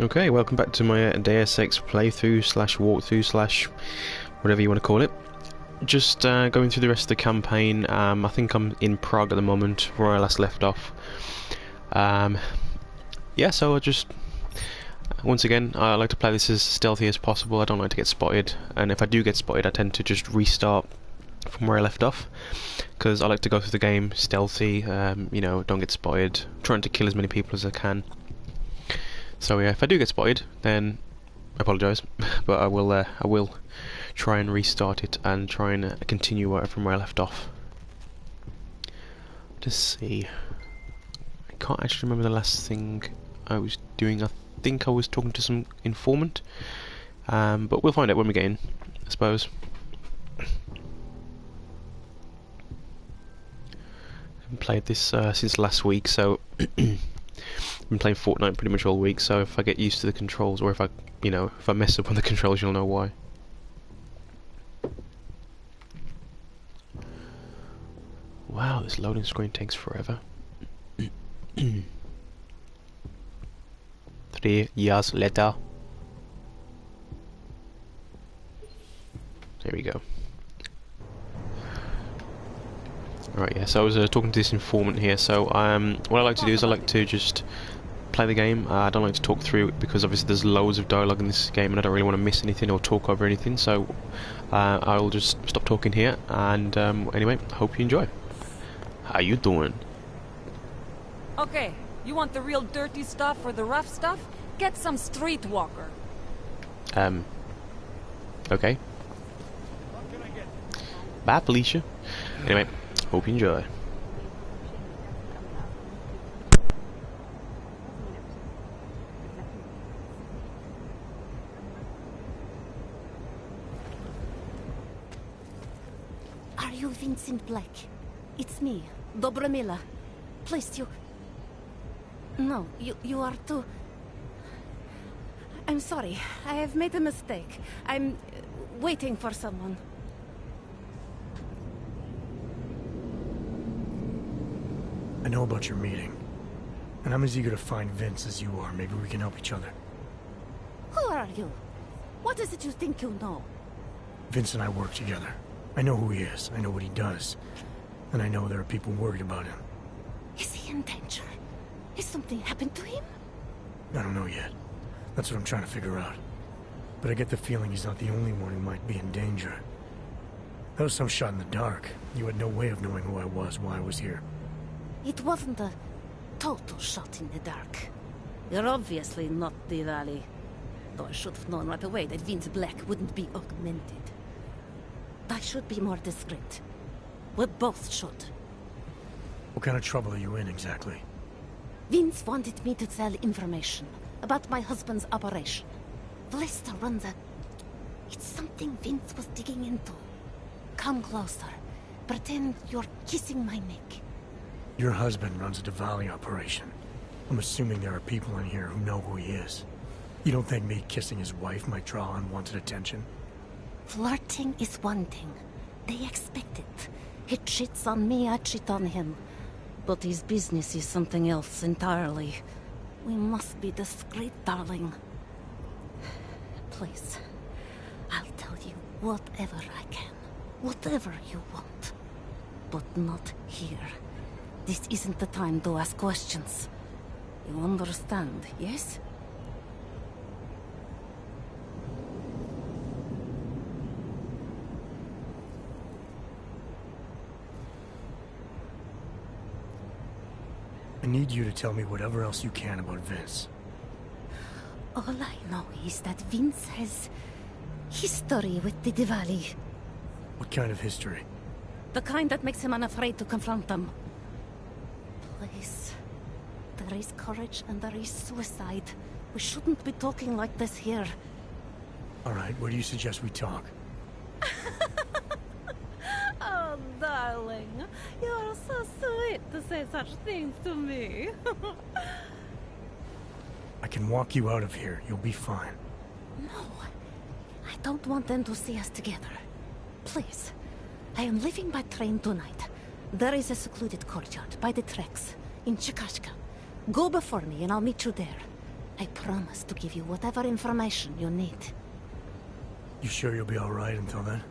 Okay, welcome back to my Deus Ex playthrough slash walkthrough slash whatever you want to call it. Just going through the rest of the campaign. I think I'm in Prague at the moment, where I last left off. Yeah, so I just once again I like to play this as stealthy as possible. I don't like to get spotted, and if I do get spotted, I tend to just restart from where I left off, because I like to go through the game stealthy. You know, don't get spotted, trying to kill as many people as I can. So yeah, if I do get spotted, then I apologise, but I will try and restart it and try and continue from where I left off. Let's see. I can't actually remember the last thing I was doing. I think I was talking to some informant, but we'll find out when we get in, I suppose. I haven't played this since last week, so I've been playing Fortnite pretty much all week, so if I get used to the controls, or if I mess up on the controls, you'll know why. Wow, this loading screen takes forever. 3 years later. There we go. Alright, yeah, so I was talking to this informant here, so what I like to do is I like to just play the game. I don't like to talk through it, because obviously there's loads of dialogue in this game and I don't really want to miss anything or talk over anything, so I'll just stop talking here, and anyway, I hope you enjoy. How you doing? Okay, you want the real dirty stuff or the rough stuff? Get some streetwalker. Okay. Bye, Felicia. Anyway, hope you enjoy. Are you Vincent Black? It's me, Dobromila. Please, you... No, you are too... I'm sorry, I have made a mistake. I'm waiting for someone. I know about your meeting, and I'm as eager to find Vince as you are. Maybe we can help each other. Who are you? What is it you think you know? Vince and I work together. I know who he is, I know what he does, and I know there are people worried about him. Is he in danger? Has something happened to him? I don't know yet. That's what I'm trying to figure out. But I get the feeling he's not the only one who might be in danger. That was some shot in the dark. You had no way of knowing who I was while I was here. It wasn't a total shot in the dark. You're obviously not the Valley. Though I should have known right away that Vince Black wouldn't be augmented. I should be more discreet. We both should. What kind of trouble are you in, exactly? Vince wanted me to tell information about my husband's operation. Vlesta runs a... It's something Vince was digging into. Come closer. Pretend you're kissing my neck. Your husband runs a Diwali operation. I'm assuming there are people in here who know who he is. You don't think me kissing his wife might draw unwanted attention? Flirting is one thing. They expect it. He cheats on me, I cheat on him. But his business is something else entirely. We must be discreet, darling. Please, I'll tell you whatever I can. Whatever you want. But not here. This isn't the time to ask questions. You understand, yes? I need you to tell me whatever else you can about Vince. All I know is that Vince has history with the Diwali. What kind of history? The kind that makes him unafraid to confront them. Please. There is courage and there is suicide. We shouldn't be talking like this here. Alright, where do you suggest we talk? Oh, darling. You are so sweet to say such things to me. I can walk you out of here. You'll be fine. No. I don't want them to see us together. Please. I am leaving by train tonight. There is a secluded courtyard by the tracks in Chikashka. Go before me and I'll meet you there. I promise to give you whatever information you need. You sure you'll be alright until then?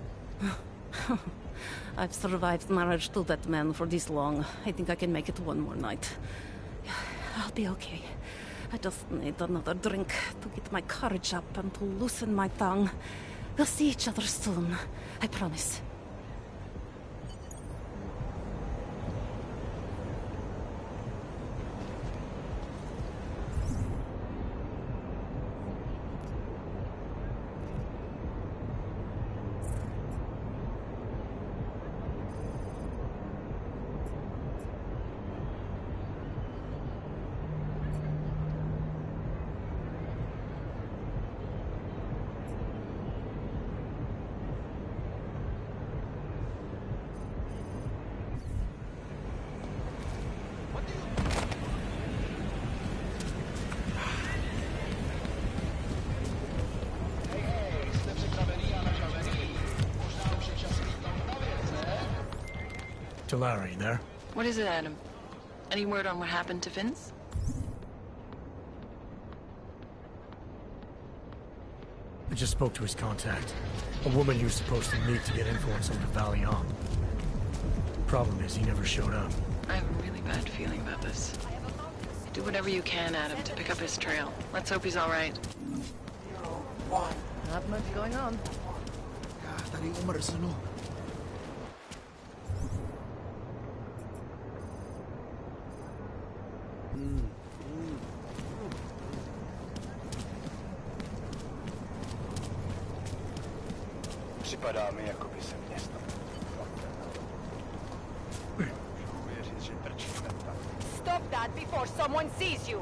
I've survived marriage to that man for this long. I think I can make it one more night. I'll be okay. I just need another drink to get my courage up and to loosen my tongue. We'll see each other soon. I promise. Larry, there? What is it, Adam? Any word on what happened to Vince? I just spoke to his contact. A woman he was supposed to meet to get info on some of the Valley on. Problem is, he never showed up. I have a really bad feeling about this. Do whatever you can, Adam, to pick up his trail. Let's hope he's all right. Not much going on. Připadá mi, jako by se město Stop that before someone sees you!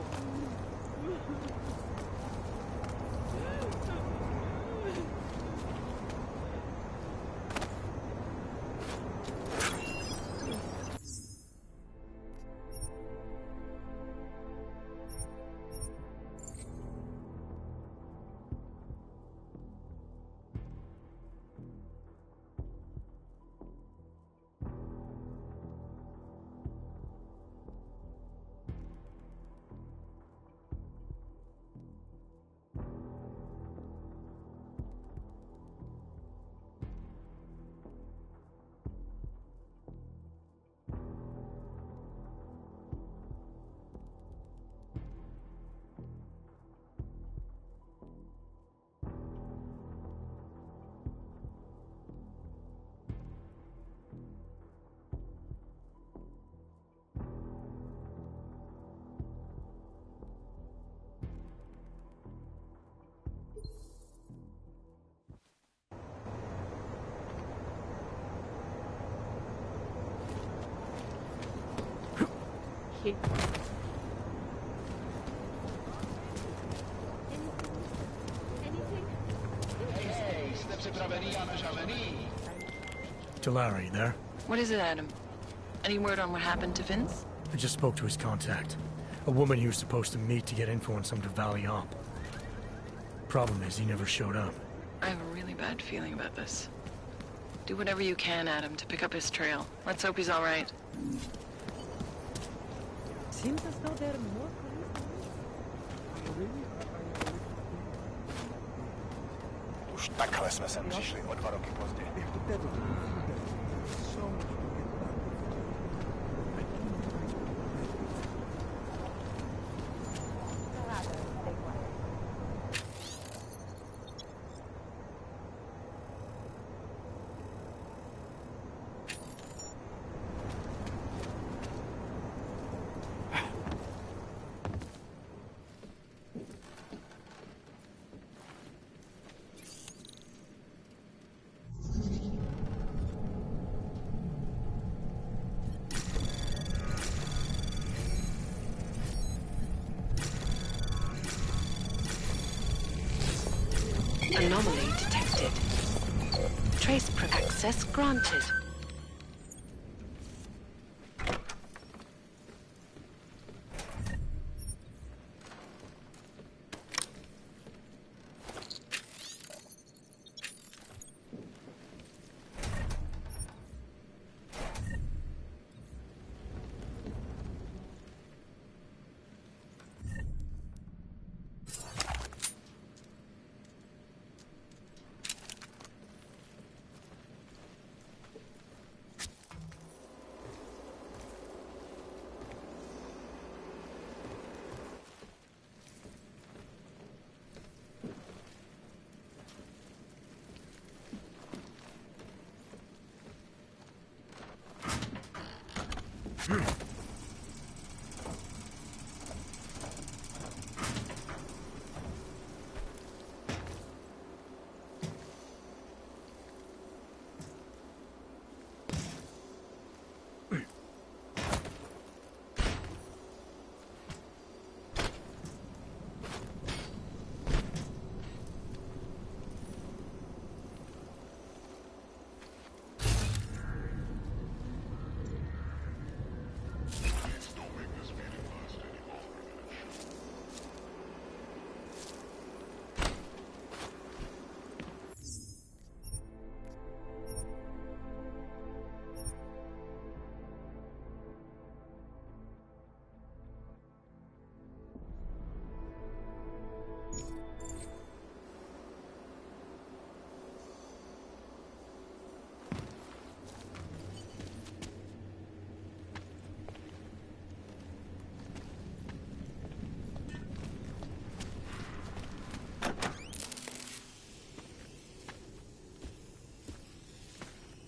Larry, there? What is it, Adam? Any word on what happened to Vince? I just spoke to his contact. A woman he was supposed to meet to get info on some of the Valley op. Problem is, he never showed up. I have a really bad feeling about this. Do whatever you can, Adam, to pick up his trail. Let's hope he's all right. Seems as though there are more Už takhle jsme sem přišli o 2 roky později. Anomaly detected. Trace access granted.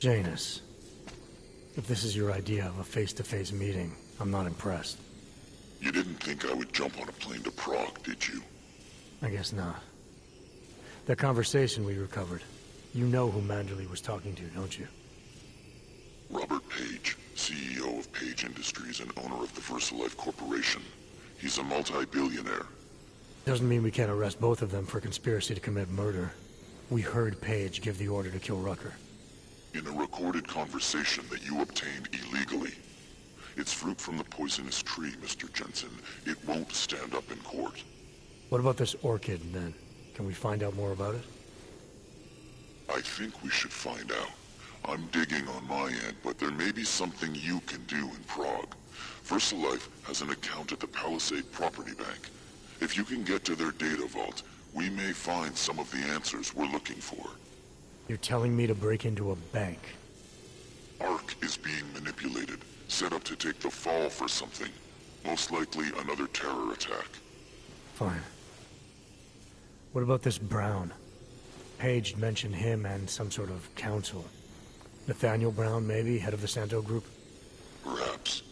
Janus, if this is your idea of a face-to-face meeting, I'm not impressed. You didn't think I would jump on a plane to Prague, did you? I guess not. That conversation we recovered, you know who Manderley was talking to, don't you? Robert Page, CEO of Page Industries and owner of the VersaLife Corporation. He's a multi-billionaire. Doesn't mean we can't arrest both of them for conspiracy to commit murder. We heard Page give the order to kill Rucker. In a recorded conversation that you obtained illegally. It's fruit from the poisonous tree, Mr. Jensen. It won't stand up in court. What about this orchid, then? Can we find out more about it? I think we should find out. I'm digging on my end, but there may be something you can do in Prague. VersaLife has an account at the Palisade Property Bank. If you can get to their data vault, we may find some of the answers we're looking for. You're telling me to break into a bank? Ark is being manipulated, set up to take the fall for something. Most likely another terror attack. Fine. What about this Brown? Page mentioned him and some sort of council. Nathaniel Brown, maybe, head of the Santo Group? Perhaps.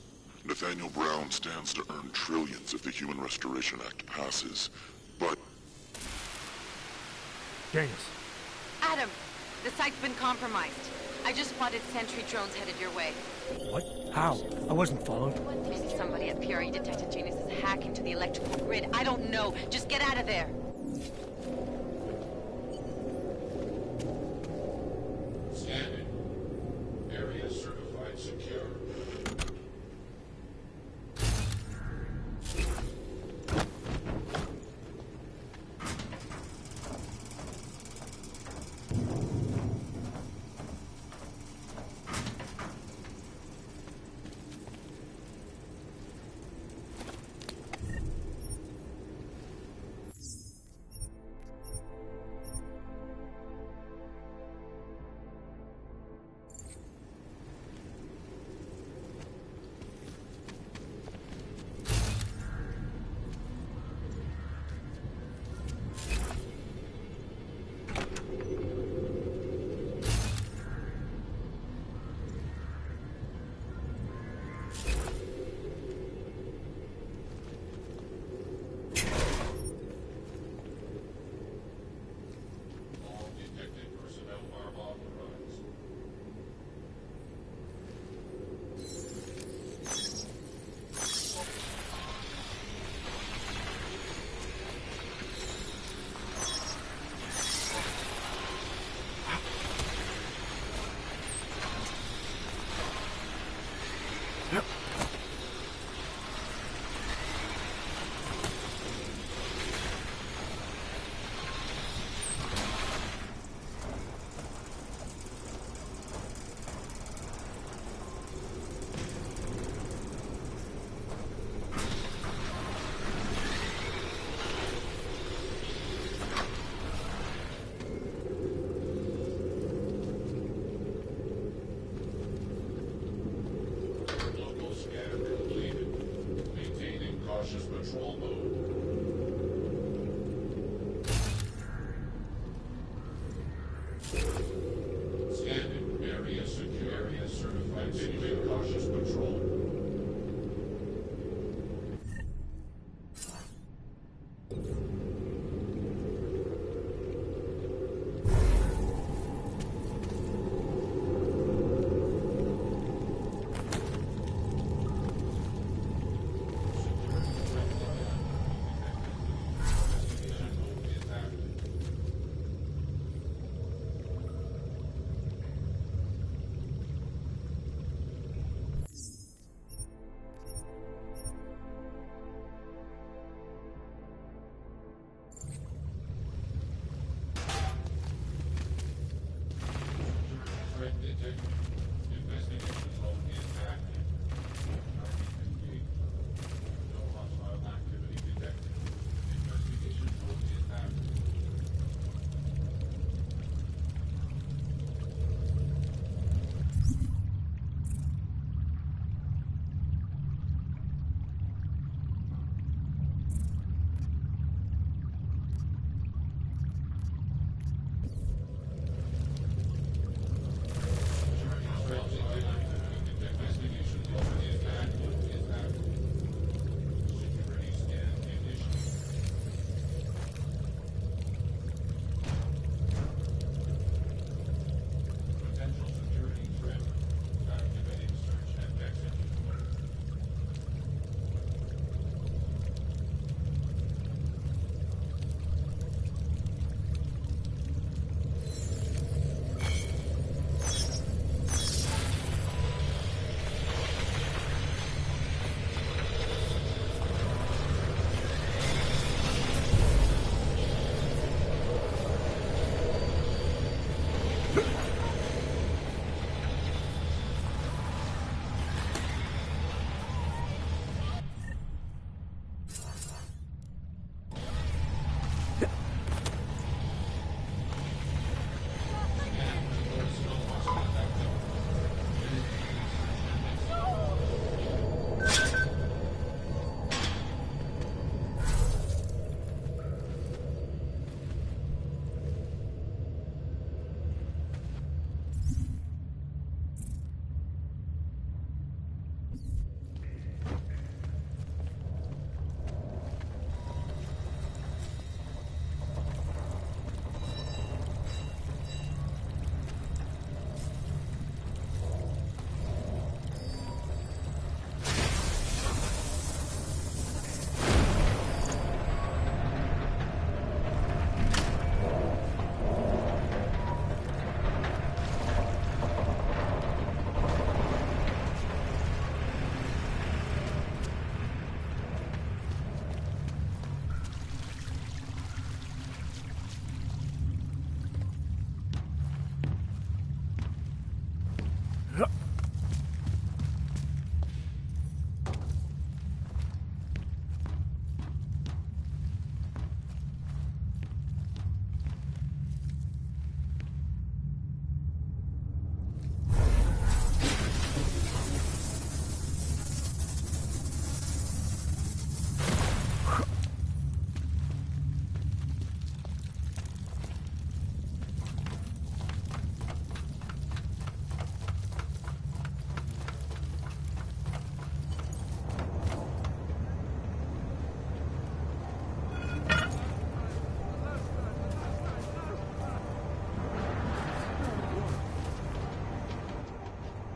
Nathaniel Brown stands to earn trillions if the Human Restoration Act passes, but... Janus. Adam, the site's been compromised. I just spotted sentry drones headed your way. What? How? I wasn't followed. Maybe somebody at PRE detected Janus's hack into the electrical grid. I don't know. Just get out of there. Standing. Area certified secure.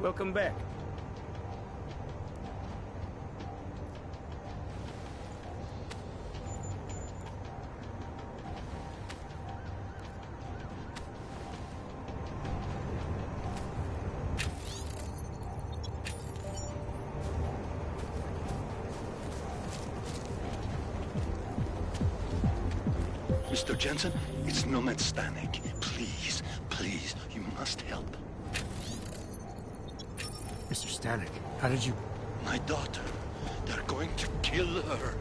Welcome back. Mr. Jensen, it's Nomad Stanek. Please, please, you must help. Mr. Stanek, how did you... My daughter. They're going to kill her.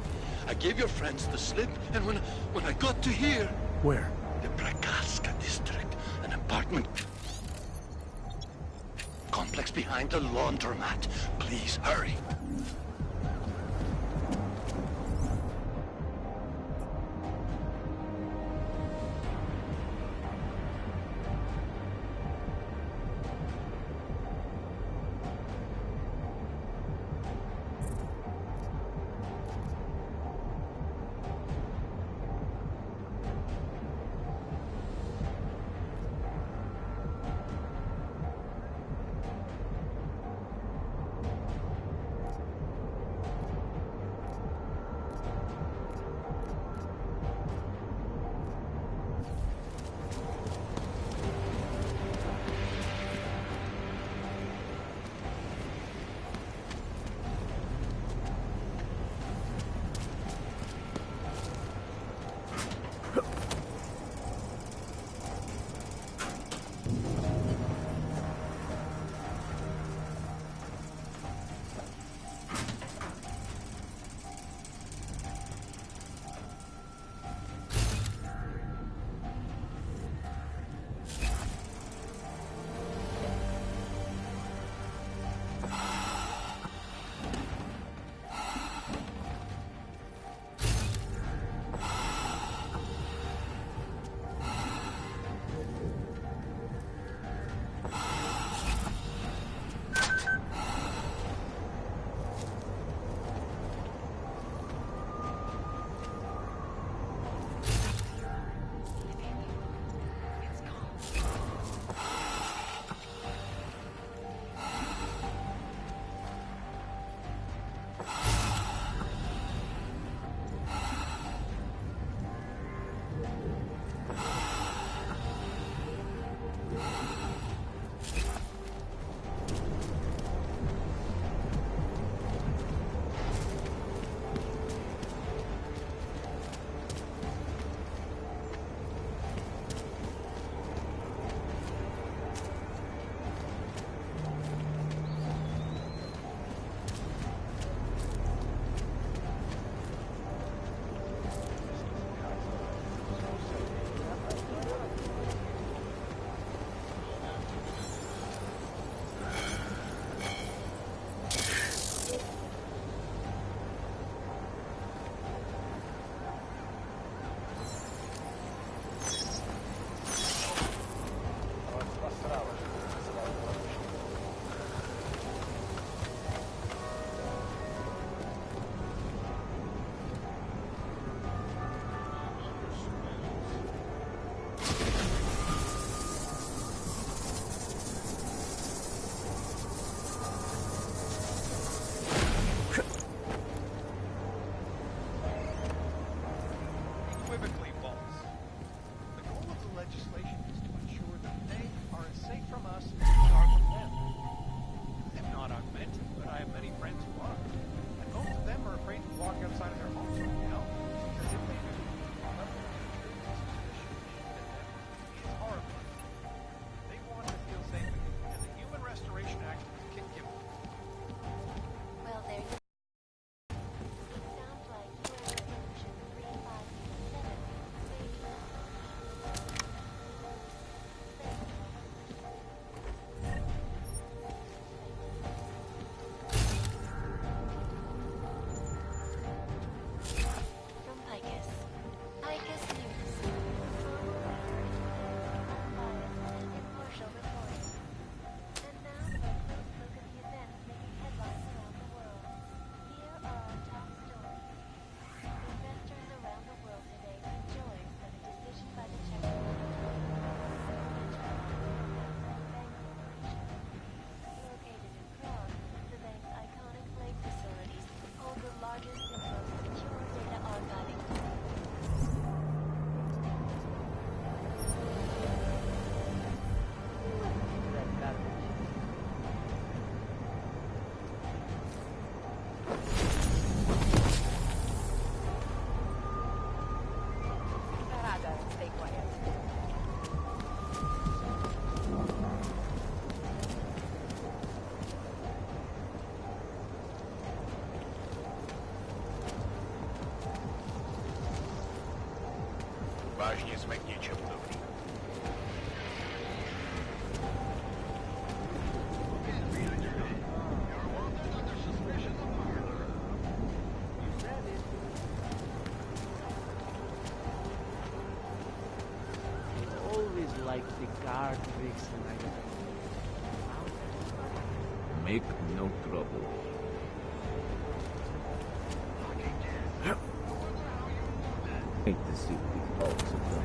I gave your friends the slip, and when I got to here... Where? The Prakaska district. An apartment complex behind the laundromat. Please, hurry. Vážně jsme k něčemu dobrý. Always like the guard tricks and I Make no trouble. Hate to see the hulks of them.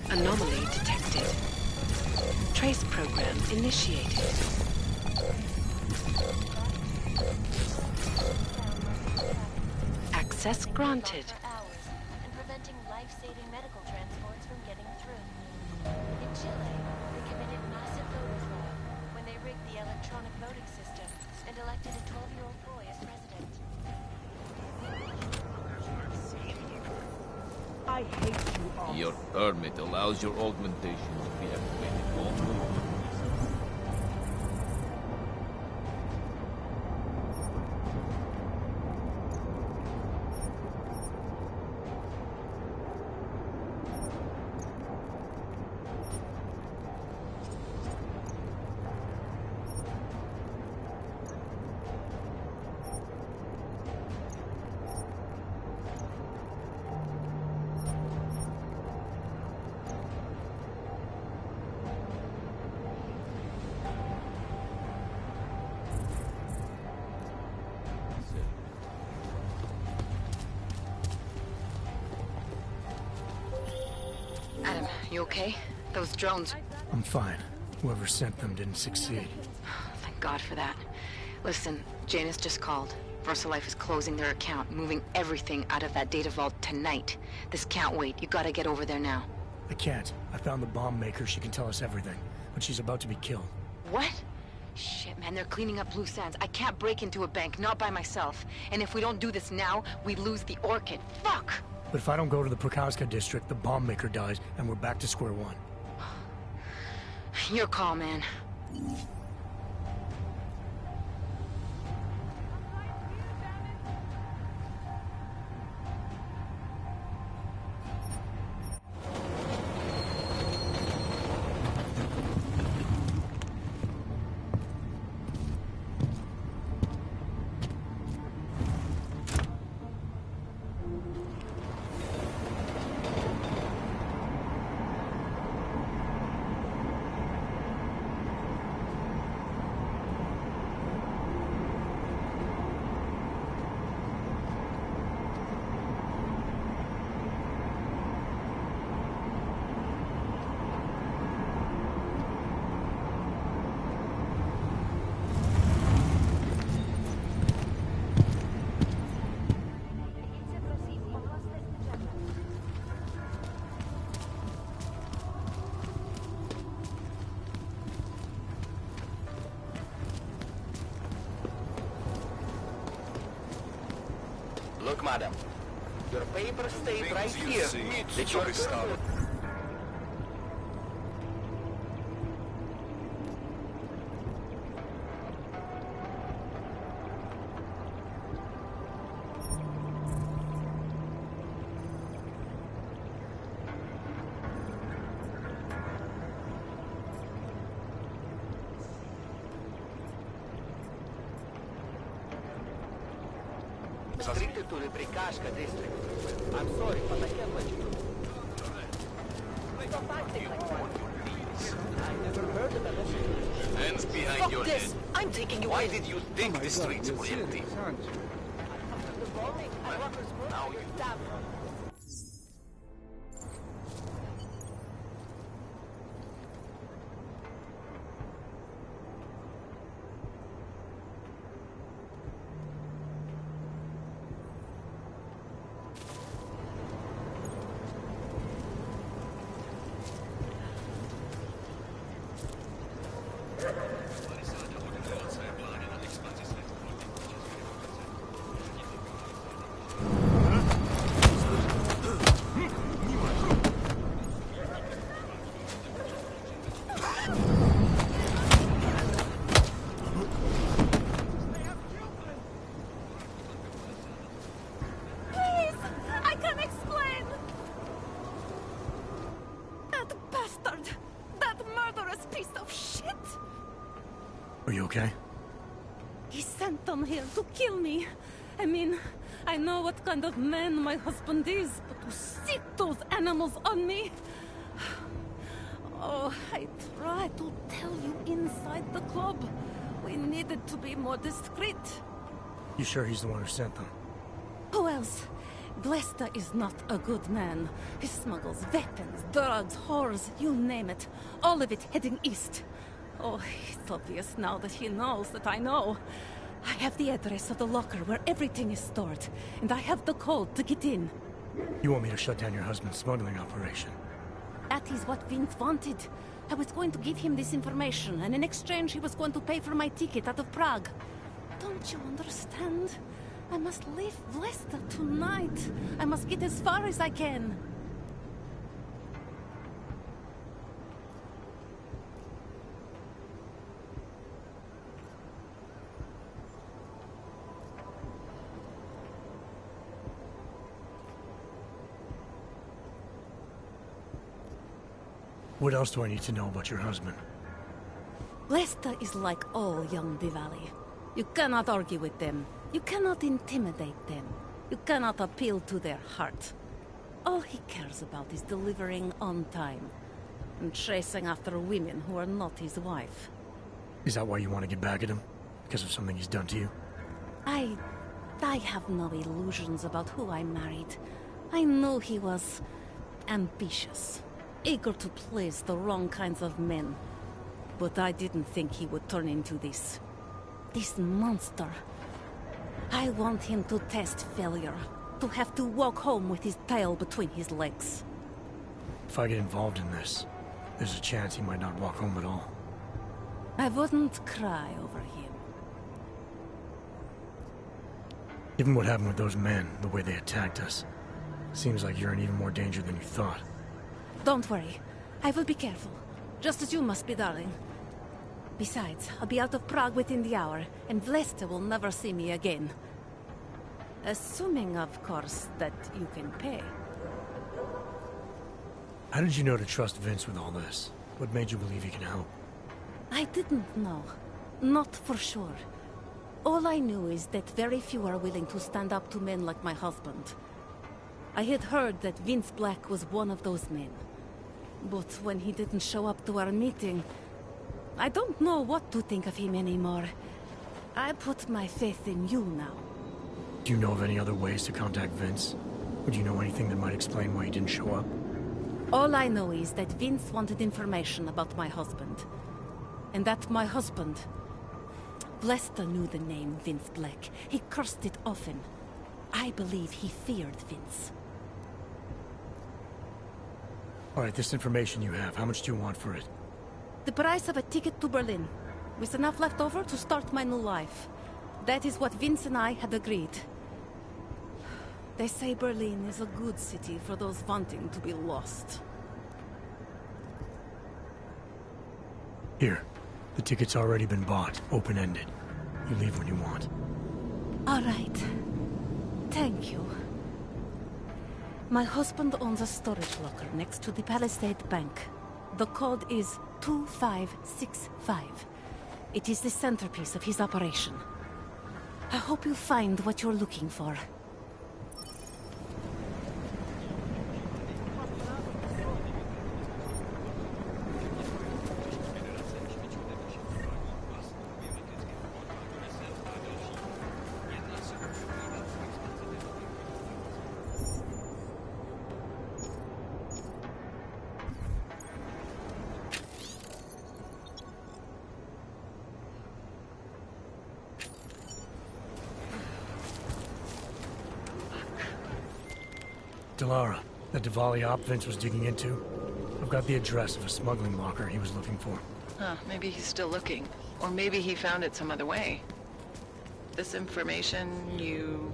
Anomaly detected. Trace program initiated. Access granted. And preventing life-saving medical transports from getting through. In Chile, they committed massive voter fraud when they rigged the electronic voting system and elected a 12-year-old boy as president. I hate you all. Your permit allows your augmentation to be activated only. Adam, you okay? Those drones... I'm fine. Whoever sent them didn't succeed. Thank God for that. Listen, Janus just called. VersaLife is closing their account, moving everything out of that data vault tonight. This can't wait. You gotta get over there now. I can't. I found the bomb maker. She can tell us everything. But she's about to be killed. What? Shit, man, they're cleaning up loose ends. I can't break into a bank, not by myself. And if we don't do this now, we lose the Orchid. Fuck! But if I don't go to the Prokowska district, the bomb maker dies, and we're back to square one. Your call, man. madam. Your paper states right here that you are... Restricted to the Prikashka district. I'm sorry, but I can't let you do. Stop acting like one. I never heard of that. Hands behind Fuck your this! head. I'm taking you Why in. did you think the streets were empty? Now you... Please! I can explain! That bastard! That murderous piece of shit! Are you okay? He sent them here to kill me. I mean, I know what kind of man my husband is, but to sick those animals on me... Oh, I tried to tell you inside the club. We needed to be more discreet. You sure he's the one who sent them? Who else? Blesta is not a good man. He smuggles weapons, drugs, whores, you name it. All of it heading east. Oh, it's obvious now that he knows that I know. I have the address of the locker where everything is stored, and I have the code to get in. You want me to shut down your husband's smuggling operation? That is what Vince wanted. I was going to give him this information, and in exchange he was going to pay for my ticket out of Prague. Don't you understand? I must leave Blesta tonight. I must get as far as I can. What else do I need to know about your husband? Blesta is like all young Diwali. You cannot argue with them. You cannot intimidate them. You cannot appeal to their heart. All he cares about is delivering on time. And chasing after women who are not his wife. Is that why you want to get back at him? Because of something he's done to you? I have no illusions about who I married. I knew he was ambitious. Eager to please the wrong kinds of men. But I didn't think he would turn into this. This monster. I want him to test failure. To have to walk home with his tail between his legs. If I get involved in this, there's a chance he might not walk home at all. I wouldn't cry over him. Given what happened with those men, the way they attacked us, seems like you're in even more danger than you thought. Don't worry. I will be careful. Just as you must be, darling. Besides, I'll be out of Prague within the hour, and Blesta will never see me again. Assuming, of course, that you can pay. How did you know to trust Vince with all this? What made you believe he can help? I didn't know. Not for sure. All I knew is that very few are willing to stand up to men like my husband. I had heard that Vince Black was one of those men. But when he didn't show up to our meeting, I don't know what to think of him anymore. I put my faith in you now. Do you know of any other ways to contact Vince? Or do you know anything that might explain why he didn't show up? All I know is that Vince wanted information about my husband. And that my husband... Blesta knew the name Vince Black. He cursed it often. I believe he feared Vince. Alright, this information you have, how much do you want for it? The price of a ticket to Berlin, with enough left over to start my new life. That is what Vince and I had agreed. They say Berlin is a good city for those wanting to be lost. Here. The ticket's already been bought, open-ended. You leave when you want. All right. Thank you. My husband owns a storage locker next to the Palisade Bank. The code is 2565. It is the centerpiece of his operation. I hope you find what you're looking for. Delara, that Diwali op Vince was digging into? I've got the address of a smuggling locker he was looking for. Huh, maybe he's still looking. Or maybe he found it some other way. This information, you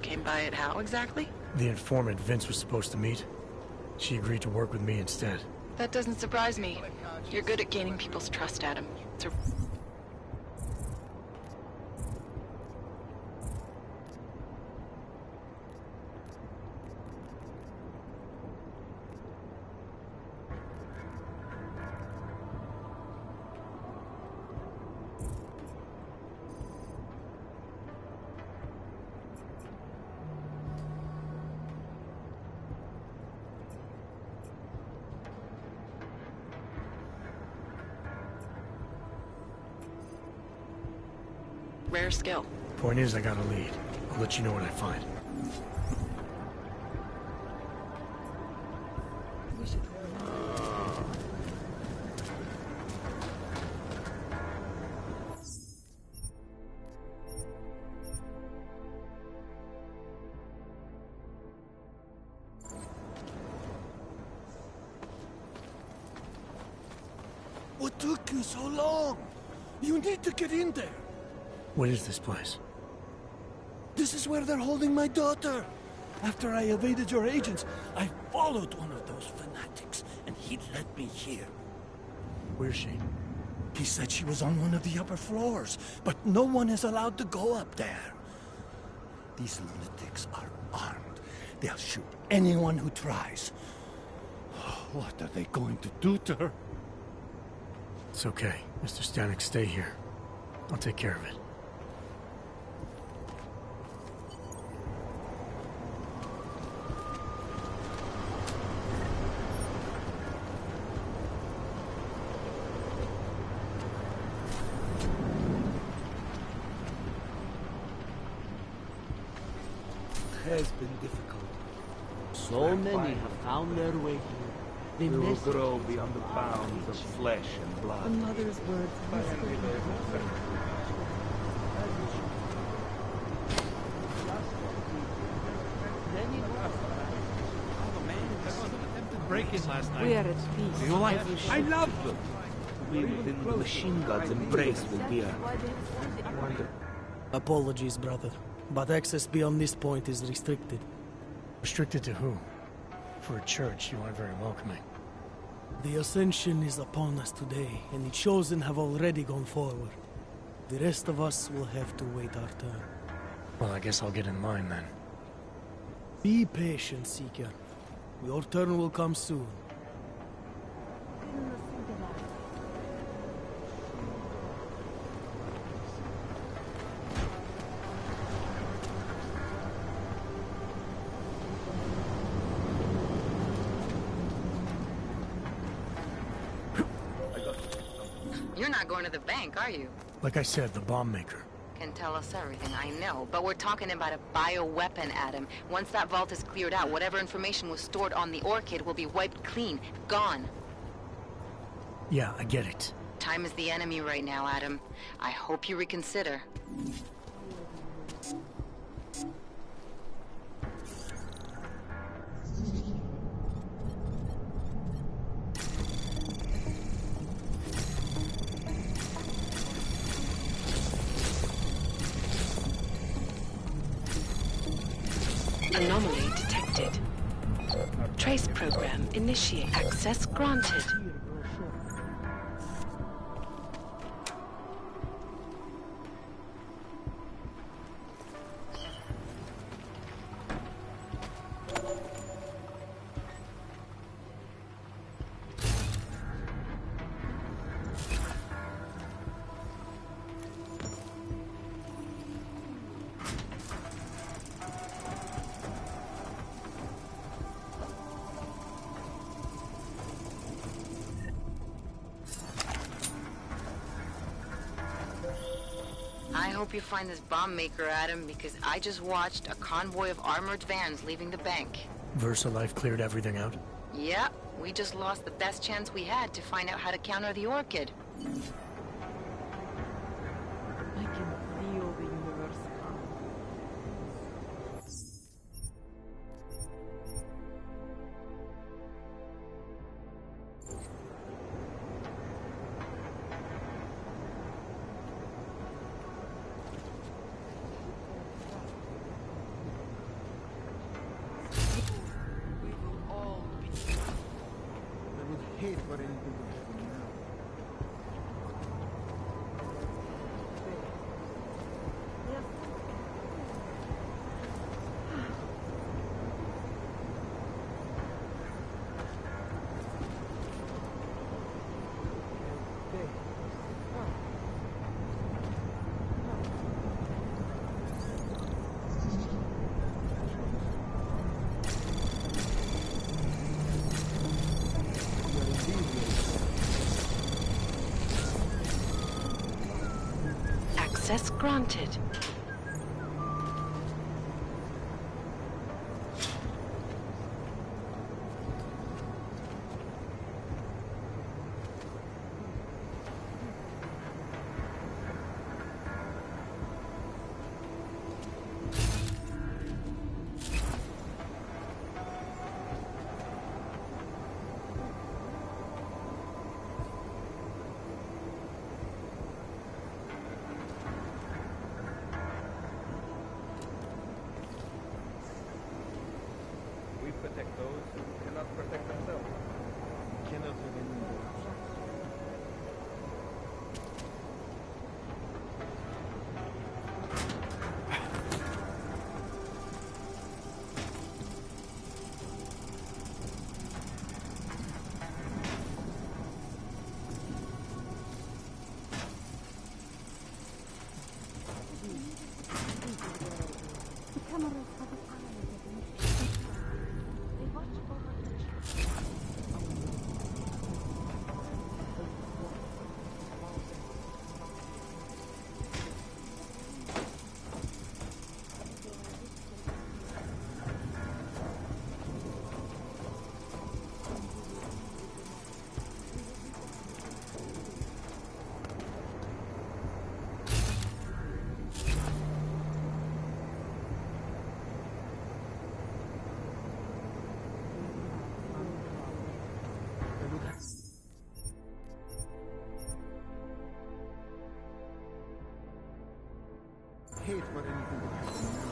came by it how exactly? The informant Vince was supposed to meet. She agreed to work with me instead. That doesn't surprise me. You're good at gaining people's trust, Adam. It's a... rare skill. Point is, I got a lead. I'll let you know what I find. What took you so long? You need to get in there. What is this place? This is where they're holding my daughter. After I evaded your agents, I followed one of those fanatics, and he led me here. Where's she? He said she was on one of the upper floors, but no one is allowed to go up there. These lunatics are armed. They'll shoot anyone who tries. What are they going to do to her? It's okay. Mr. Stanek, stay here. I'll take care of it. Has been difficult. So many have found their way here. They We will message grow beyond the bounds of flesh and A blood. mother's words whispered in her ear. Break-in last night. We are at peace. Do you like as you it? should I love them. We within the machine god's embrace will be a wonder. Apologies, brother, but access beyond this point is restricted. Restricted to who? For a church, you aren't very welcoming. The ascension is upon us today, and the chosen have already gone forward. The rest of us will have to wait our turn. Well, I guess I'll get in line then. Be patient, Seeker. Your turn will come soon. You're not going to the bank, are you? Like I said, the bomb maker. Can tell us everything, I know. But we're talking about a bioweapon, Adam. Once that vault is cleared out, whatever information was stored on the Orchid will be wiped clean. Gone. Yeah, I get it. Time is the enemy right now, Adam. I hope you reconsider. Anomaly detected. Trace program initiate. Access granted. I hope you find this bomb maker, Adam, because I just watched a convoy of armored vans leaving the bank. VersaLife cleared everything out? Yep, we just lost the best chance we had to find out how to counter the Orchid. I can feel the universe coming. I would hate for anything to happen now. Access granted. We protect those who cannot protect themselves. We cannot have any interruption. Hate for anything to happen now.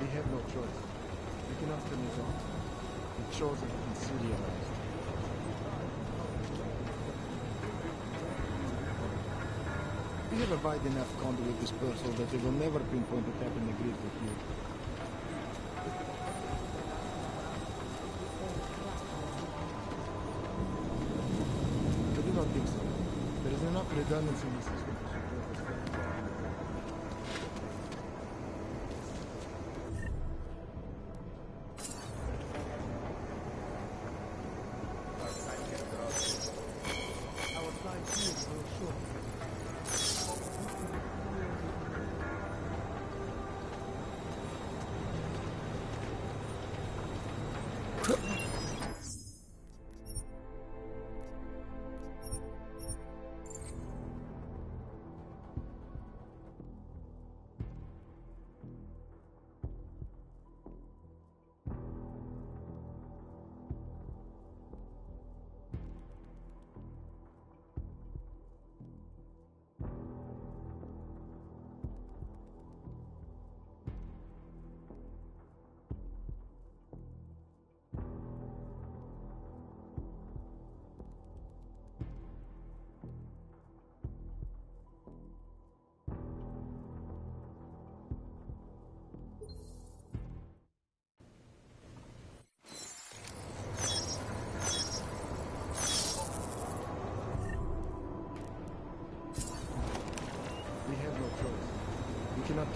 We have no choice. We cannot turn this off. The chosen have been serialized. We have a wide enough conduit dispersal that they will never pinpoint a tap in the grid with you. I do not think so. There is enough redundancy in the system to support this kind of thing. Our time here is real short.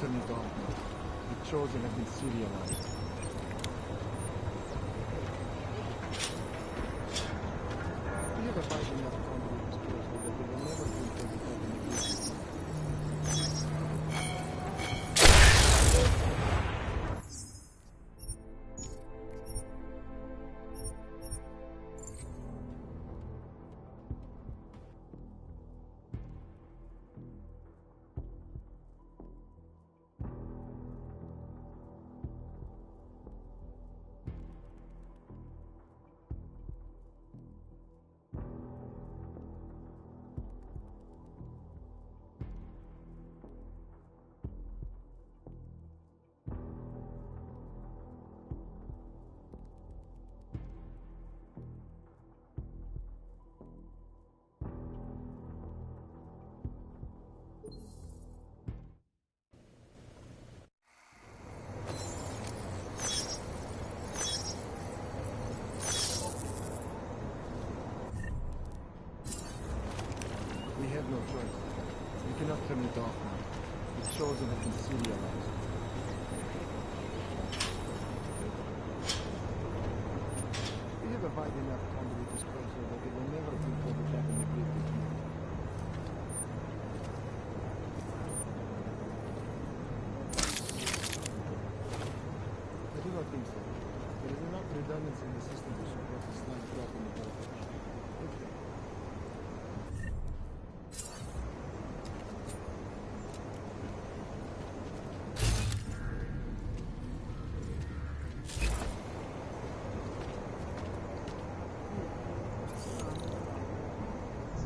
turn it off now. The chosen have been serialized. We have a fight enough conduit this protocol that they will never think that we have an agreement. We have no choice. We cannot turn it off now. The chosen have been serialized. We have a wide enough conduit this protocol that they will never think that we have an agreement. I do not think so. There is enough redundancy in the system to support the slight drop in the voltage. Okay.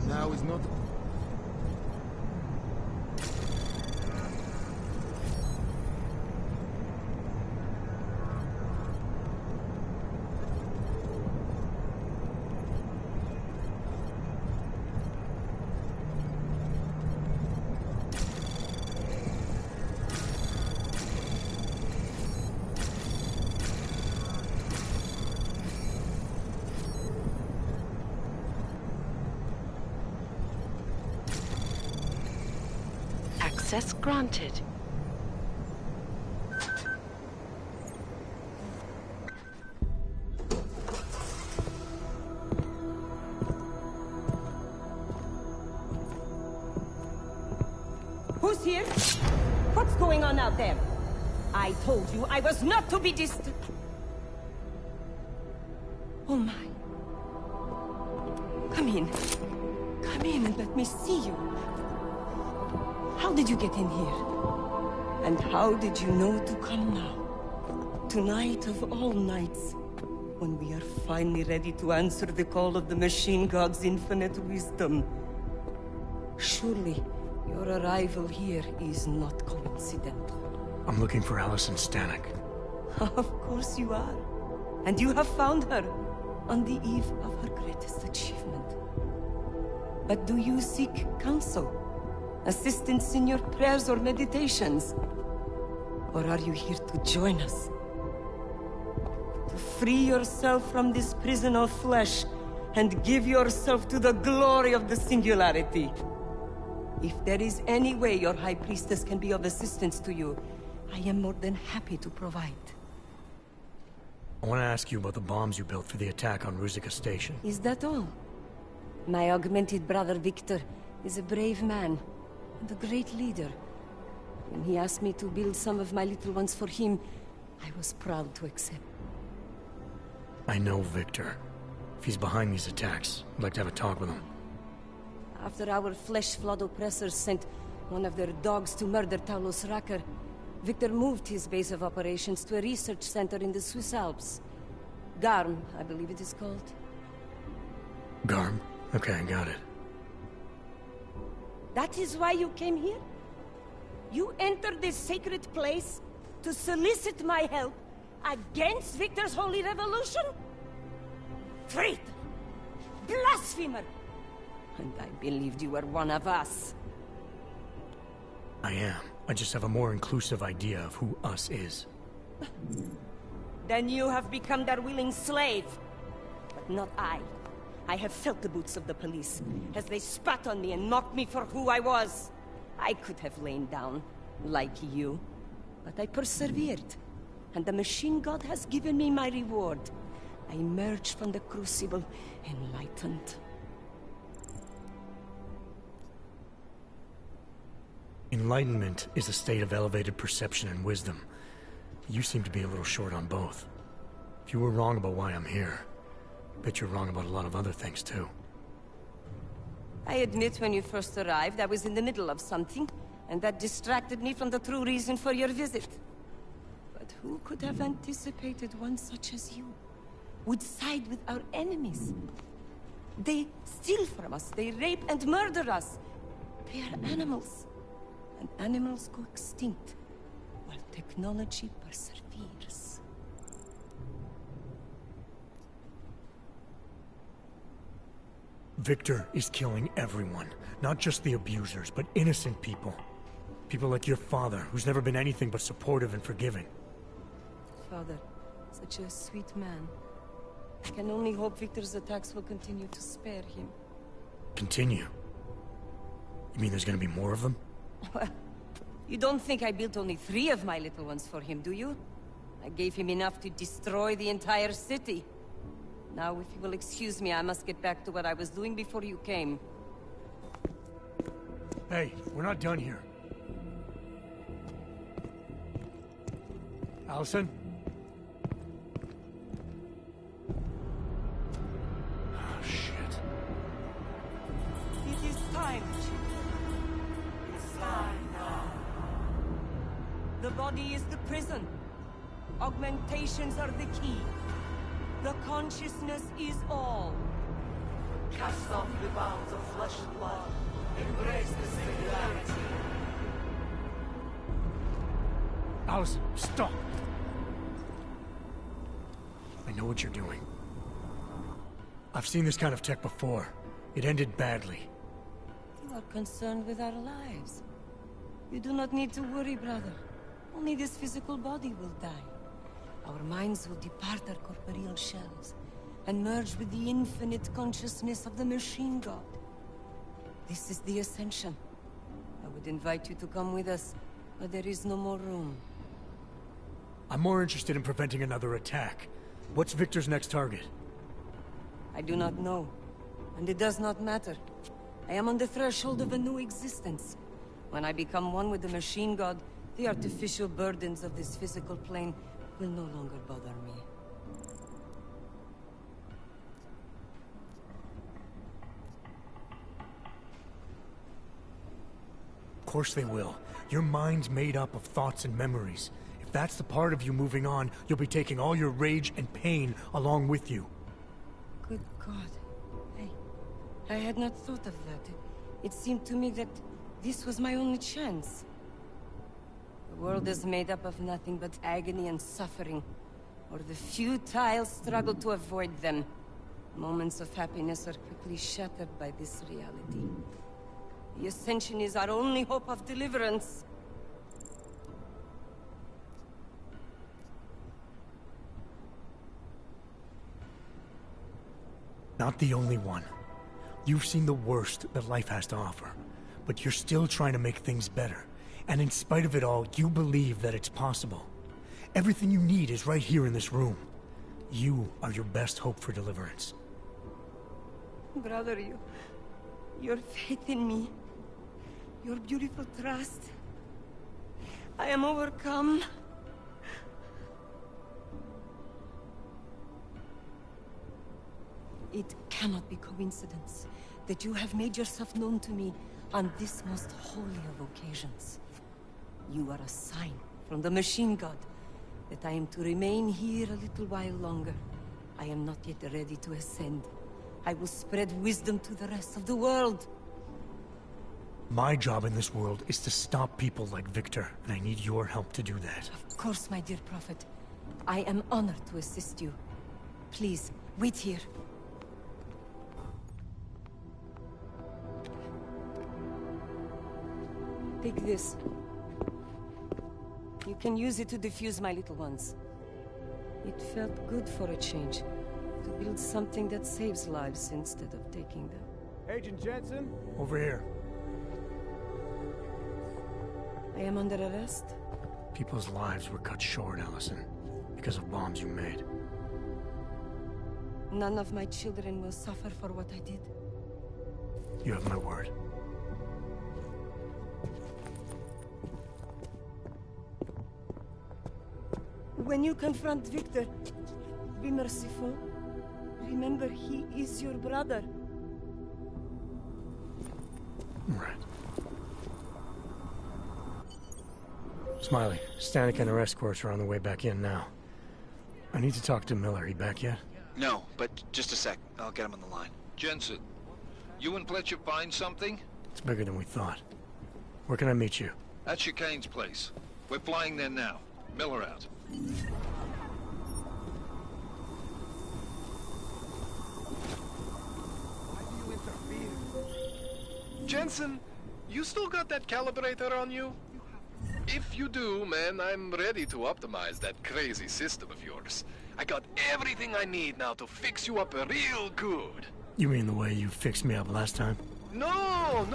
Now is not... Access granted. Who's here? What's going on out there? I told you I was not to be distant. Oh my. Come in. Come in and let me see you. How did you get in here? And how did you know to come now? Tonight of all nights, when we are finally ready to answer the call of the Machine God's infinite wisdom. Surely, your arrival here is not coincidental. I'm looking for Allison Stanek. Of course you are. And you have found her on the eve of her greatest achievement. But do you seek counsel? Assistance in your prayers or meditations? Or are you here to join us? To free yourself from this prison of flesh and give yourself to the glory of the singularity? If there is any way your High Priestess can be of assistance to you, I am more than happy to provide. I want to ask you about the bombs you built for the attack on Ruzicka Station. Is that all? My augmented brother Victor is a brave man and a great leader. When he asked me to build some of my little ones for him, I was proud to accept. I know Victor. If he's behind these attacks, I'd like to have a talk with him. After our flesh-flood oppressors sent one of their dogs to murder Talos Racker, Victor moved his base of operations to a research center in the Swiss Alps. Garm, I believe it is called. Garm? Okay, I got it. That is why you came here? You entered this sacred place to solicit my help against Victor's holy revolution? Traitor! Blasphemer! And I believed you were one of us. I am. I just have a more inclusive idea of who us is. Then you have become their willing slave. But not I. I have felt the boots of the police as they spat on me and mocked me for who I was. I could have lain down, like you. But I persevered, and the machine god has given me my reward. I emerged from the crucible enlightened. Enlightenment is a state of elevated perception and wisdom. You seem to be a little short on both. If you were wrong about why I'm here, I bet you're wrong about a lot of other things too. I admit when you first arrived, I was in the middle of something, and that distracted me from the true reason for your visit. But who could have anticipated one such as you would side with our enemies? They steal from us, they rape and murder us. They are animals, and animals go extinct, while technology perseveres. Victor is killing everyone. Not just the abusers, but innocent people. People like your father, who's never been anything but supportive and forgiving. Father, such a sweet man. I can only hope Victor's attacks will continue to spare him. Continue? You mean there's gonna be more of them? Well, you don't think I built only 3 of my little ones for him, do you? I gave him enough to destroy the entire city. Now, if you will excuse me, I must get back to what I was doing before you came. Hey, we're not done here. Allison? Oh, shit. It is time, children. It's time now. The body is the prison. Augmentations are the key. The consciousness is all. Cast off the bounds of flesh and blood. Embrace the singularity. Allison, stop! I know what you're doing. I've seen this kind of tech before. It ended badly. You are concerned with our lives. You do not need to worry, brother. Only this physical body will die. Our minds will depart our corporeal shells and merge with the infinite consciousness of the machine god. This is the ascension. I would invite you to come with us, but there is no more room. I'm more interested in preventing another attack. What's Victor's next target? I do not know, and it does not matter. I am on the threshold of a new existence. When I become one with the machine god, the artificial burdens of this physical plane will no longer bother me. Of course they will. Your mind's made up of thoughts and memories. If that's the part of you moving on, you'll be taking all your rage and pain along with you. Good God. I had not thought of that. It seemed to me that this was my only chance. The world is made up of nothing but agony and suffering, or the futile struggle to avoid them. Moments of happiness are quickly shattered by this reality. The Ascension is our only hope of deliverance. Not the only one. You've seen the worst that life has to offer, but you're still trying to make things better. And in spite of it all, you believe that it's possible. Everything you need is right here in this room. You are your best hope for deliverance. Brother, your faith in me, your beautiful trust. I am overcome. It cannot be coincidence that you have made yourself known to me on this most holy of occasions. You are a sign from the machine god that I am to remain here a little while longer. I am not yet ready to ascend. I will spread wisdom to the rest of the world. My job in this world is to stop people like Victor, and I need your help to do that. Of course, my dear prophet. I am honored to assist you. Please, wait here. Take this. You can use it to defuse my little ones. It felt good for a change, to build something that saves lives instead of taking them. Agent Jensen? Over here. I am under arrest. People's lives were cut short, Allison, because of bombs you made. None of my children will suffer for what I did. You have my word. When you confront Victor, be merciful. Remember, he is your brother. Right. Smiley, Stanek and her escorts are on the way back in now. I need to talk to Miller. He back yet? No, but just a sec. I'll get him on the line. Jensen, you and Fletcher find something? It's bigger than we thought. Where can I meet you? At Chicane's place. We're flying there now. Miller out. Jensen, you still got that calibrator on you? If you do, man, I'm ready to optimize that crazy system of yours. I got everything I need now to fix you up real good. You mean the way you fixed me up last time? No.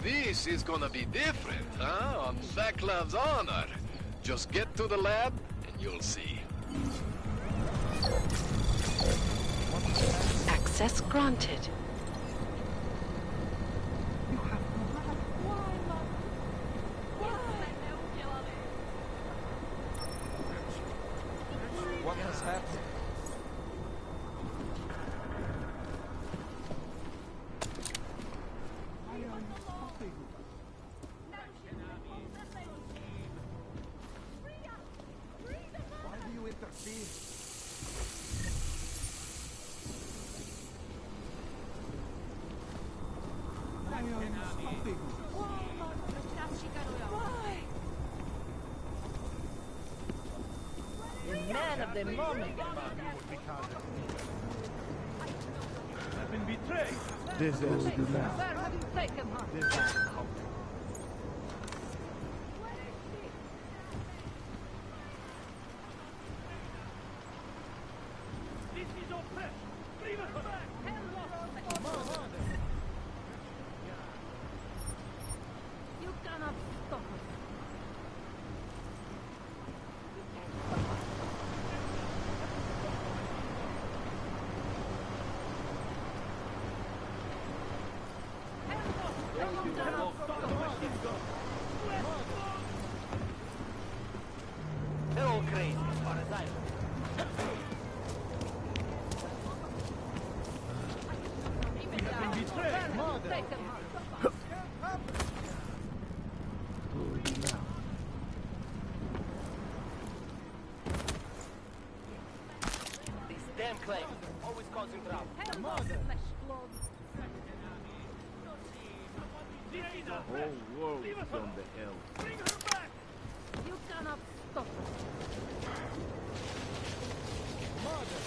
This is gonna be different, huh? On Vaklav's honor. Just get to the lab, and you'll see. Access granted. What has happened? Why do you interfere? The man of the moment. I've been betrayed. This is the Where have you taken her? This is oppression. Bring us back. You cannot stop us. They're all crazy as far as I know. We have been betrayed. Mother. These damn claims, always causing trouble. Mother. The whole world is on the hill. Bring her back. You cannot stop us. Mother.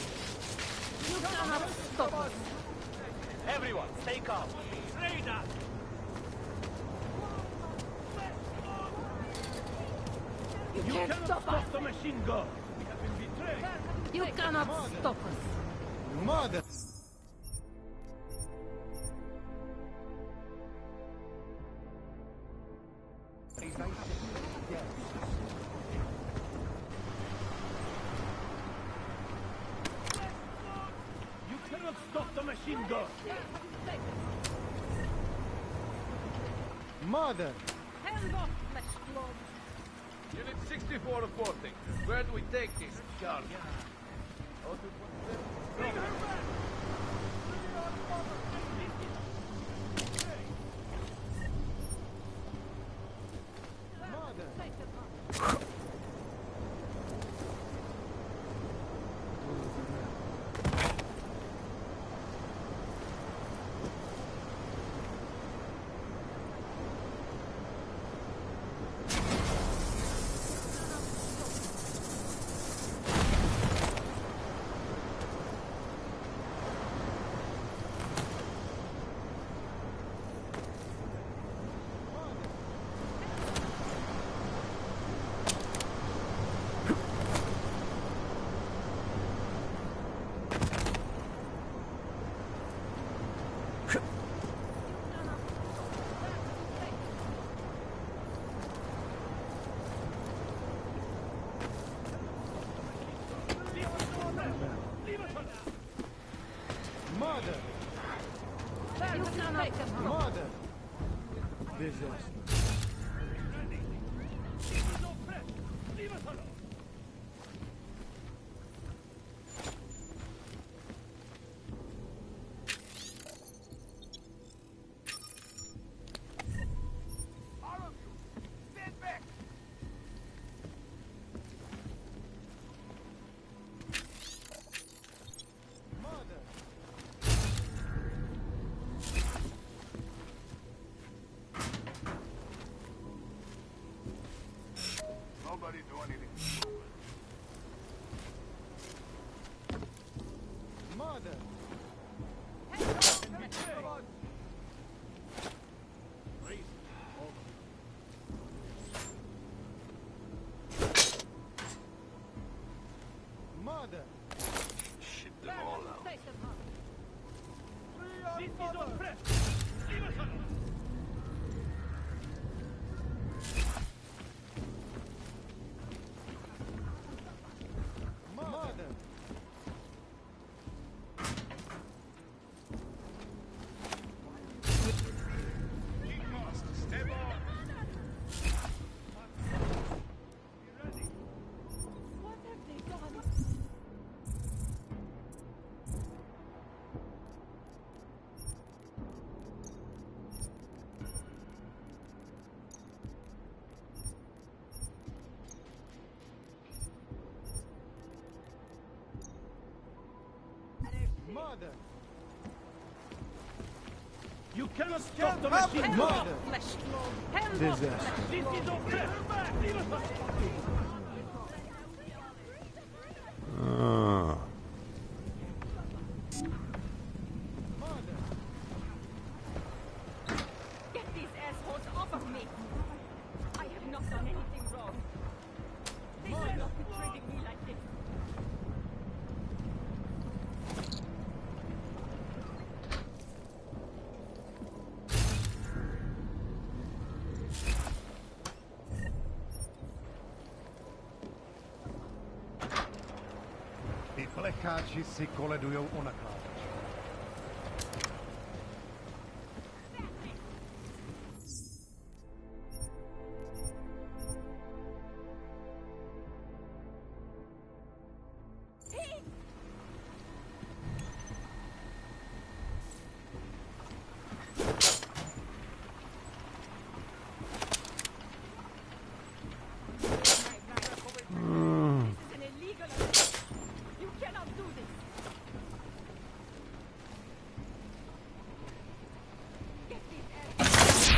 You cannot stop us. Everyone, stay calm. Radar. You You can't cannot stop stop us. the machine gun. We have been betrayed. You cannot stop us. Mother! You cannot stop the machine gun. Mother! Hands off, Meshklov. Unit 64 reporting. Where do we take this charge? Bring her back. Mother! You can make them. Mother! Disaster. Leave us alone! Nobody do anything. Mother! Mother! Shit them all out. Free This our is mother! oppressed! Leave us alone! Mother! Keep fast! Stay on! What have they done? Mother! You cannot stop the Help! machine! Mother! Disaster. This is oppressed! Leave us alone! Get these assholes off of me! I have not done anything wrong. They should not be treating me like this. Ty flecháči si koledujou o nakládač. This is an illegal arrest. You cannot do this. Get these assholes.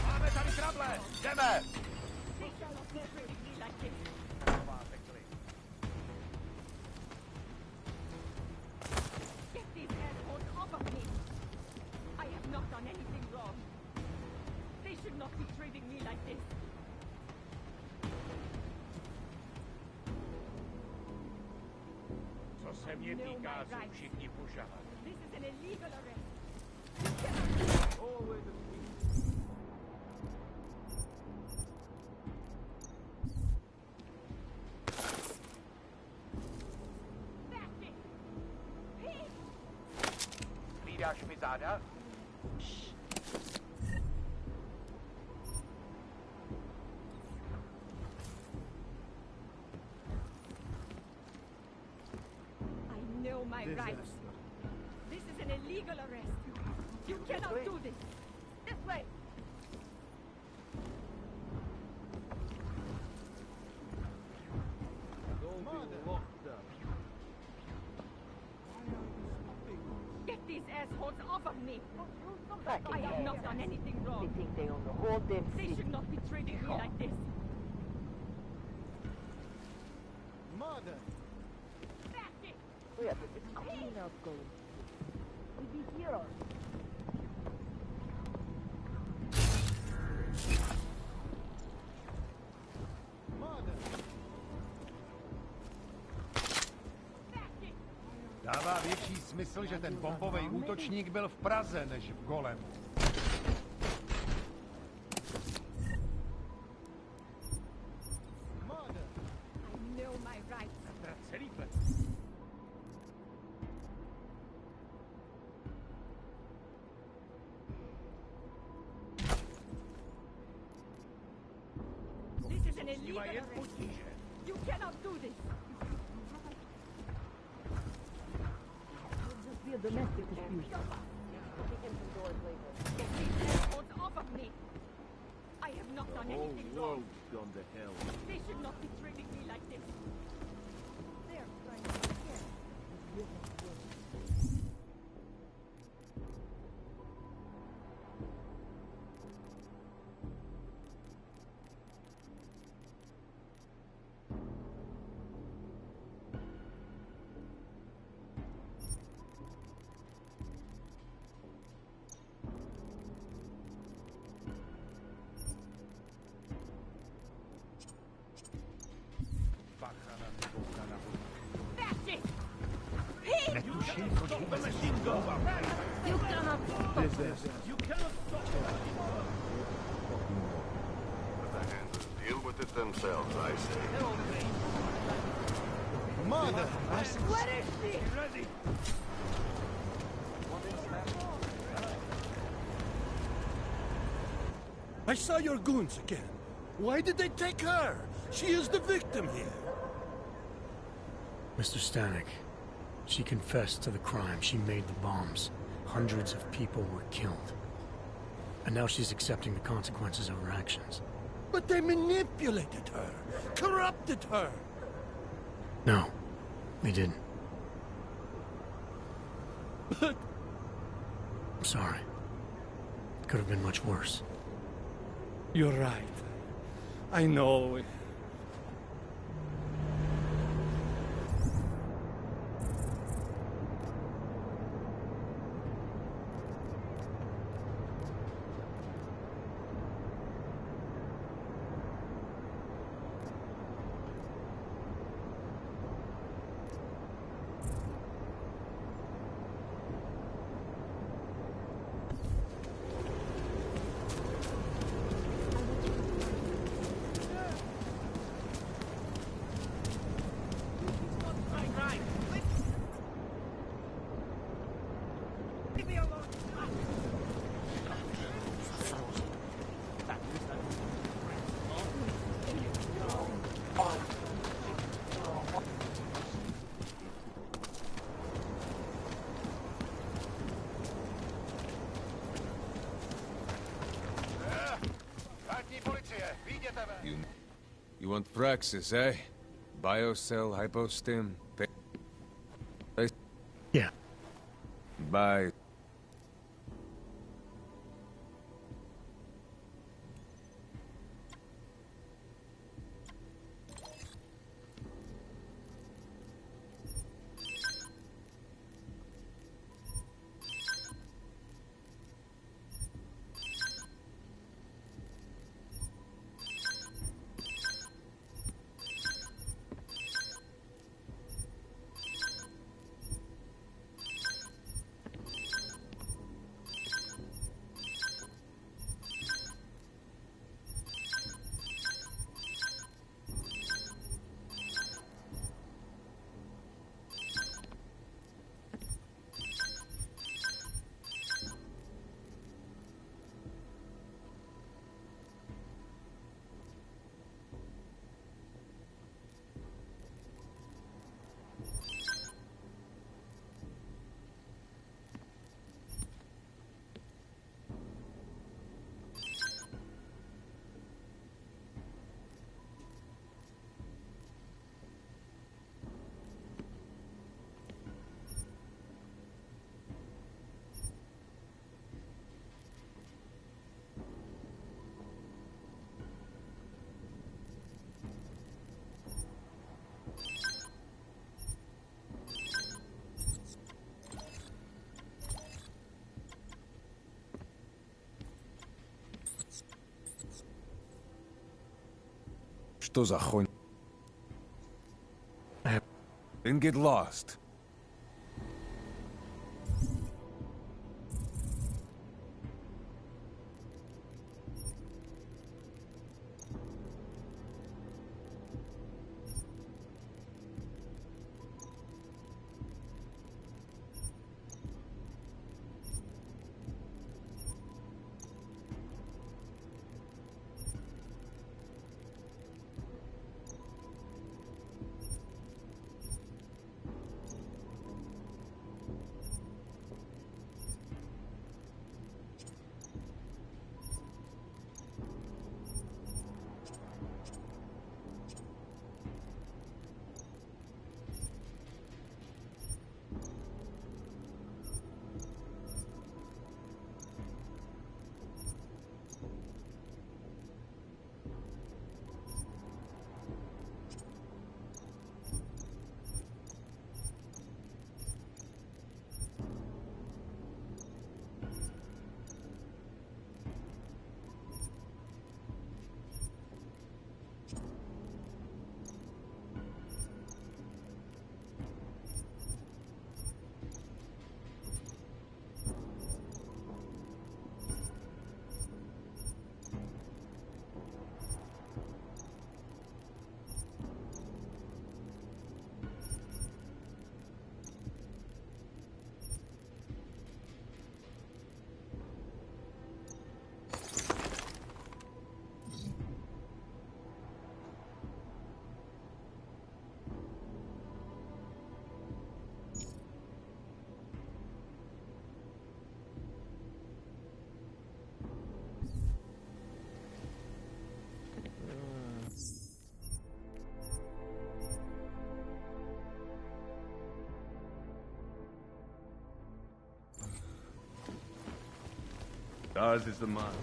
Máme tady trable! Jdeme! They shall not be treating me like this. Get these assholes off of me. I have not done anything wrong. They should not be treating me like this. Co se mě týká, jsou všichni požádat. This is an illegal arrest. You cannot. Always a Hlídáš mi záda? I know my rights. This is an illegal arrest. You cannot do this. This way. Get these assholes off of me. I have not done anything wrong. They think they own the whole damn They city. should not be treating me like this. Mother! We have to clean up going. We be heroes. Mother! Dává větší smysl, že ten bombový útočník byl v Praze, než v Golemu. Mother! I know my rights. Celý plet. an illegal arrest. You cannot do this. It'll just be a domestic dispute. Get these assholes off of me. I have not done anything wrong. Gone to hell. They should not be treating me like this. They're trying to scare me. That's it! Ne tuším, proč vůbec fungoval. You cannot stop this. You cannot stop Deal with it themselves, I say. Mother! Where is she? ready. I saw your goons again. Why did they take her? She is the victim here. Mr. Stanek, she confessed to the crime. She made the bombs. Hundreds of people were killed. And now she's accepting the consequences of her actions. But they manipulated her, corrupted her. No, they didn't. But... I'm sorry. It could have been much worse. You're right. I know. You want Praxis, eh? Biocell, hypostim... Yeah. By... Что за хонь? Then get lost. Ours is the mark.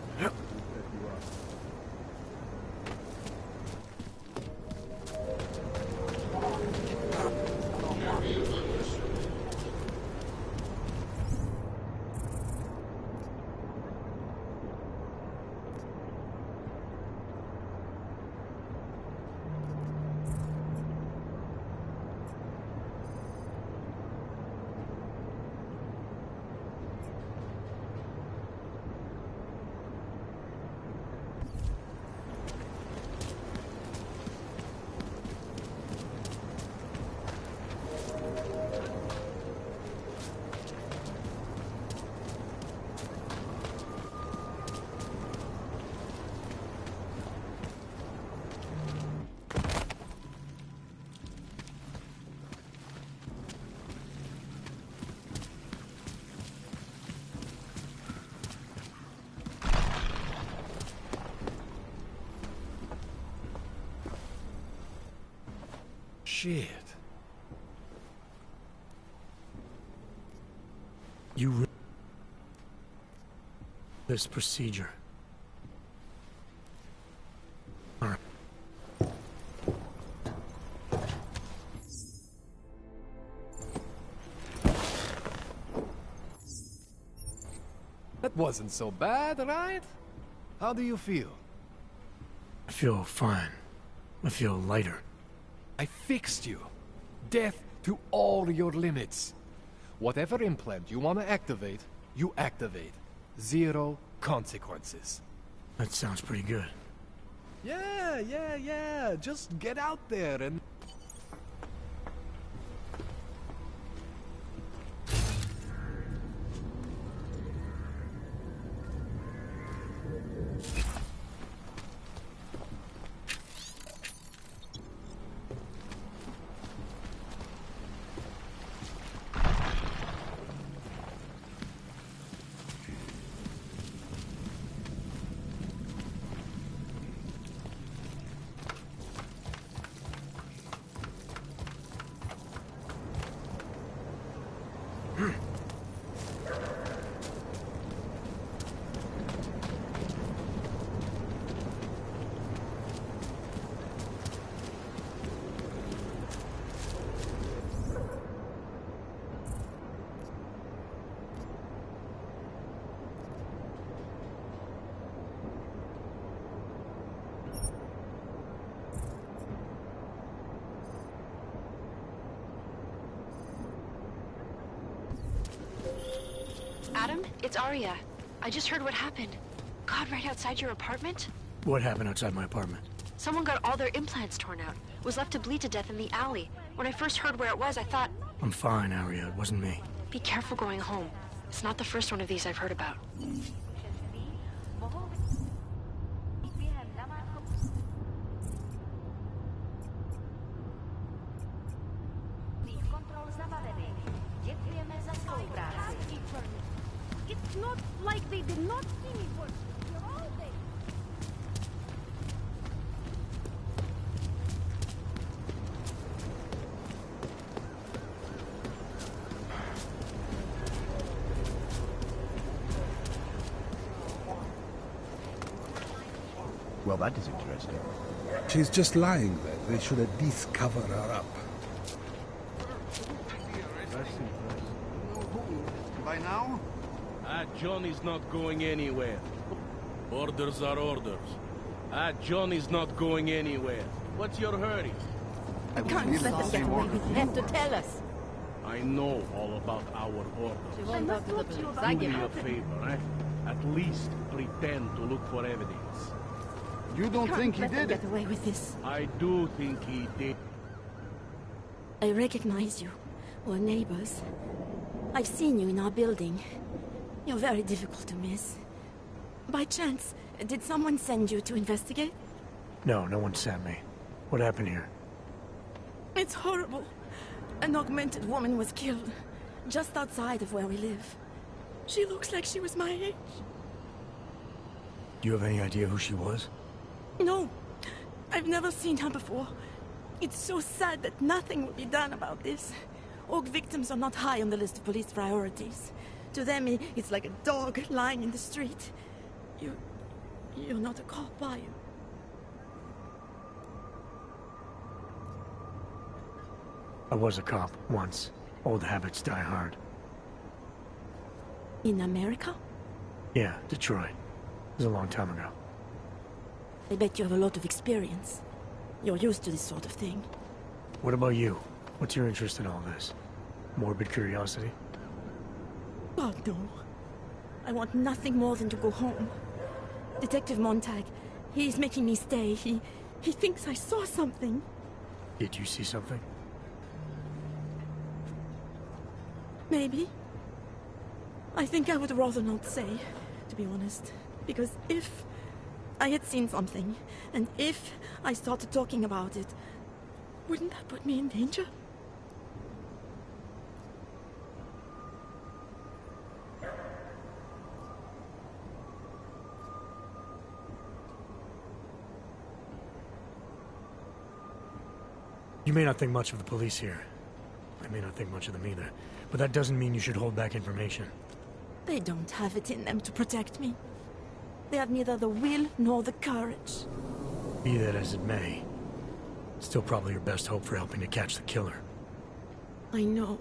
Shit. You this procedure. All right. That wasn't so bad, right? How do you feel? I feel fine. I feel lighter. I fixed you. Death to all your limits. Whatever implant you want to activate, you activate. 0 consequences. That sounds pretty good. Yeah. Just get out there and... Adam, it's Arya. I just heard what happened. God, right outside your apartment? What happened outside my apartment? Someone got all their implants torn out. Was left to bleed to death in the alley. When I first heard where it was, I thought... I'm fine, Arya. It wasn't me. Be careful going home. It's not the first one of these I've heard about. It's not like they did not see me for... You're all there. Well, that is interesting. She's just lying there. They should at least cover her up. By now? John is not going anywhere. Orders are orders. John is not going anywhere. What's your hurry? I Can't let them get away with it. Have to tell us. I know all about our orders. She won't talk to the police. I Do give me her. a favor, eh? At least pretend to look for evidence. You don't think he Let them did it? get away with this. I do think he did. I recognize you. We're neighbors. I've seen you in our building. You're very difficult to miss. By chance, did someone send you to investigate? No, no one sent me. What happened here? It's horrible. An augmented woman was killed, just outside of where we live. She looks like she was my age. Do you have any idea who she was? No, I've never seen her before. It's so sad that nothing will be done about this. Orc victims are not high on the list of police priorities. To them, it's like a dog lying in the street. You're not a cop, are you? I was a cop once. Old habits die hard. In America? Yeah, Detroit. It was a long time ago. I bet you have a lot of experience. You're used to this sort of thing. What about you? What's your interest in all this? Morbid curiosity? God, no. I want nothing more than to go home. Detective Montag, he's making me stay. He thinks I saw something. Did you see something? Maybe. I think I would rather not say, to be honest. Because if I had seen something, and if I started talking about it, wouldn't that put me in danger? You may not think much of the police here. I may not think much of them either. But that doesn't mean you should hold back information. They don't have it in them to protect me. They have neither the will nor the courage. Be that as it may, still probably your best hope for helping to catch the killer. I know.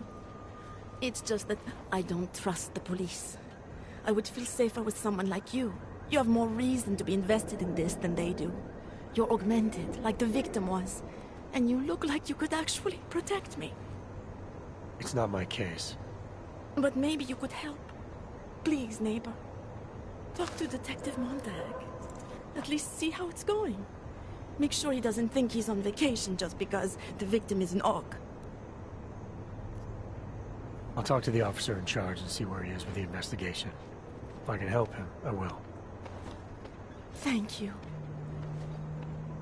It's just that I don't trust the police. I would feel safer with someone like you. You have more reason to be invested in this than they do. You're augmented, like the victim was. And you look like you could actually protect me. It's not my case. But maybe you could help. Please, neighbor. Talk to Detective Montag. At least see how it's going. Make sure he doesn't think he's on vacation just because the victim is an orc. I'll talk to the officer in charge and see where he is with the investigation. If I can help him, I will. Thank you.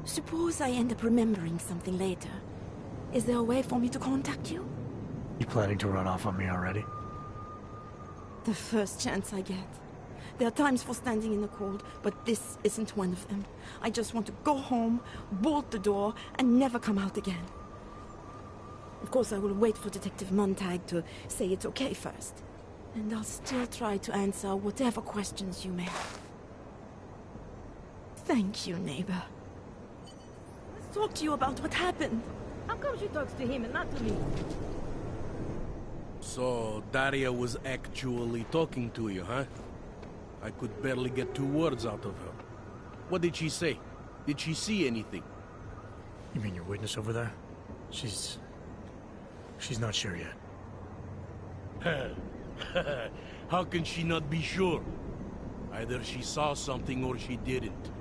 Suppose I end up remembering something later. Is there a way for me to contact you? You planning to run off on me already? The first chance I get. There are times for standing in the cold, but this isn't one of them. I just want to go home, bolt the door, and never come out again. Of course, I will wait for Detective Montag to say it's okay first. And I'll still try to answer whatever questions you may have. Thank you, neighbor. Let's talk to you about what happened. How come she talks to him and not to me? So, Daria was actually talking to you, huh? I could barely get 2 words out of her. What did she say? Did she see anything? You mean your witness over there? She's not sure yet. How can she not be sure? Either she saw something or she didn't.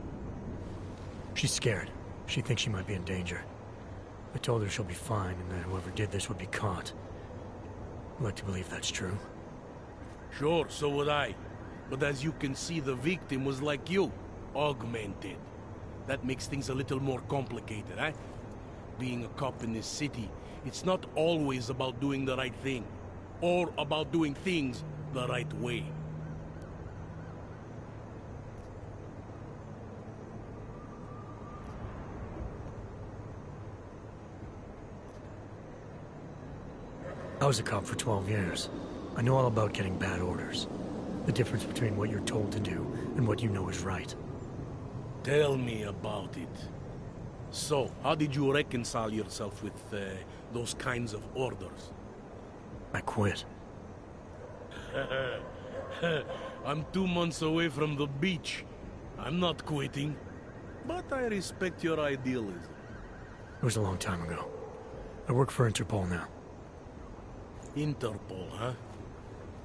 She's scared. She thinks she might be in danger. I told her she'll be fine and that whoever did this would be caught. I'd like to believe that's true. Sure, so would I. But as you can see, the victim was like you, augmented. That makes things a little more complicated, eh? Being a cop in this city, it's not always about doing the right thing, or about doing things the right way. I was a cop for 12 years. I know all about getting bad orders. The difference between what you're told to do and what you know is right. Tell me about it. So, how did you reconcile yourself with those kinds of orders? I quit. I'm 2 months away from the beach. I'm not quitting. But I respect your idealism. It was a long time ago. I work for Interpol now. Interpol, huh?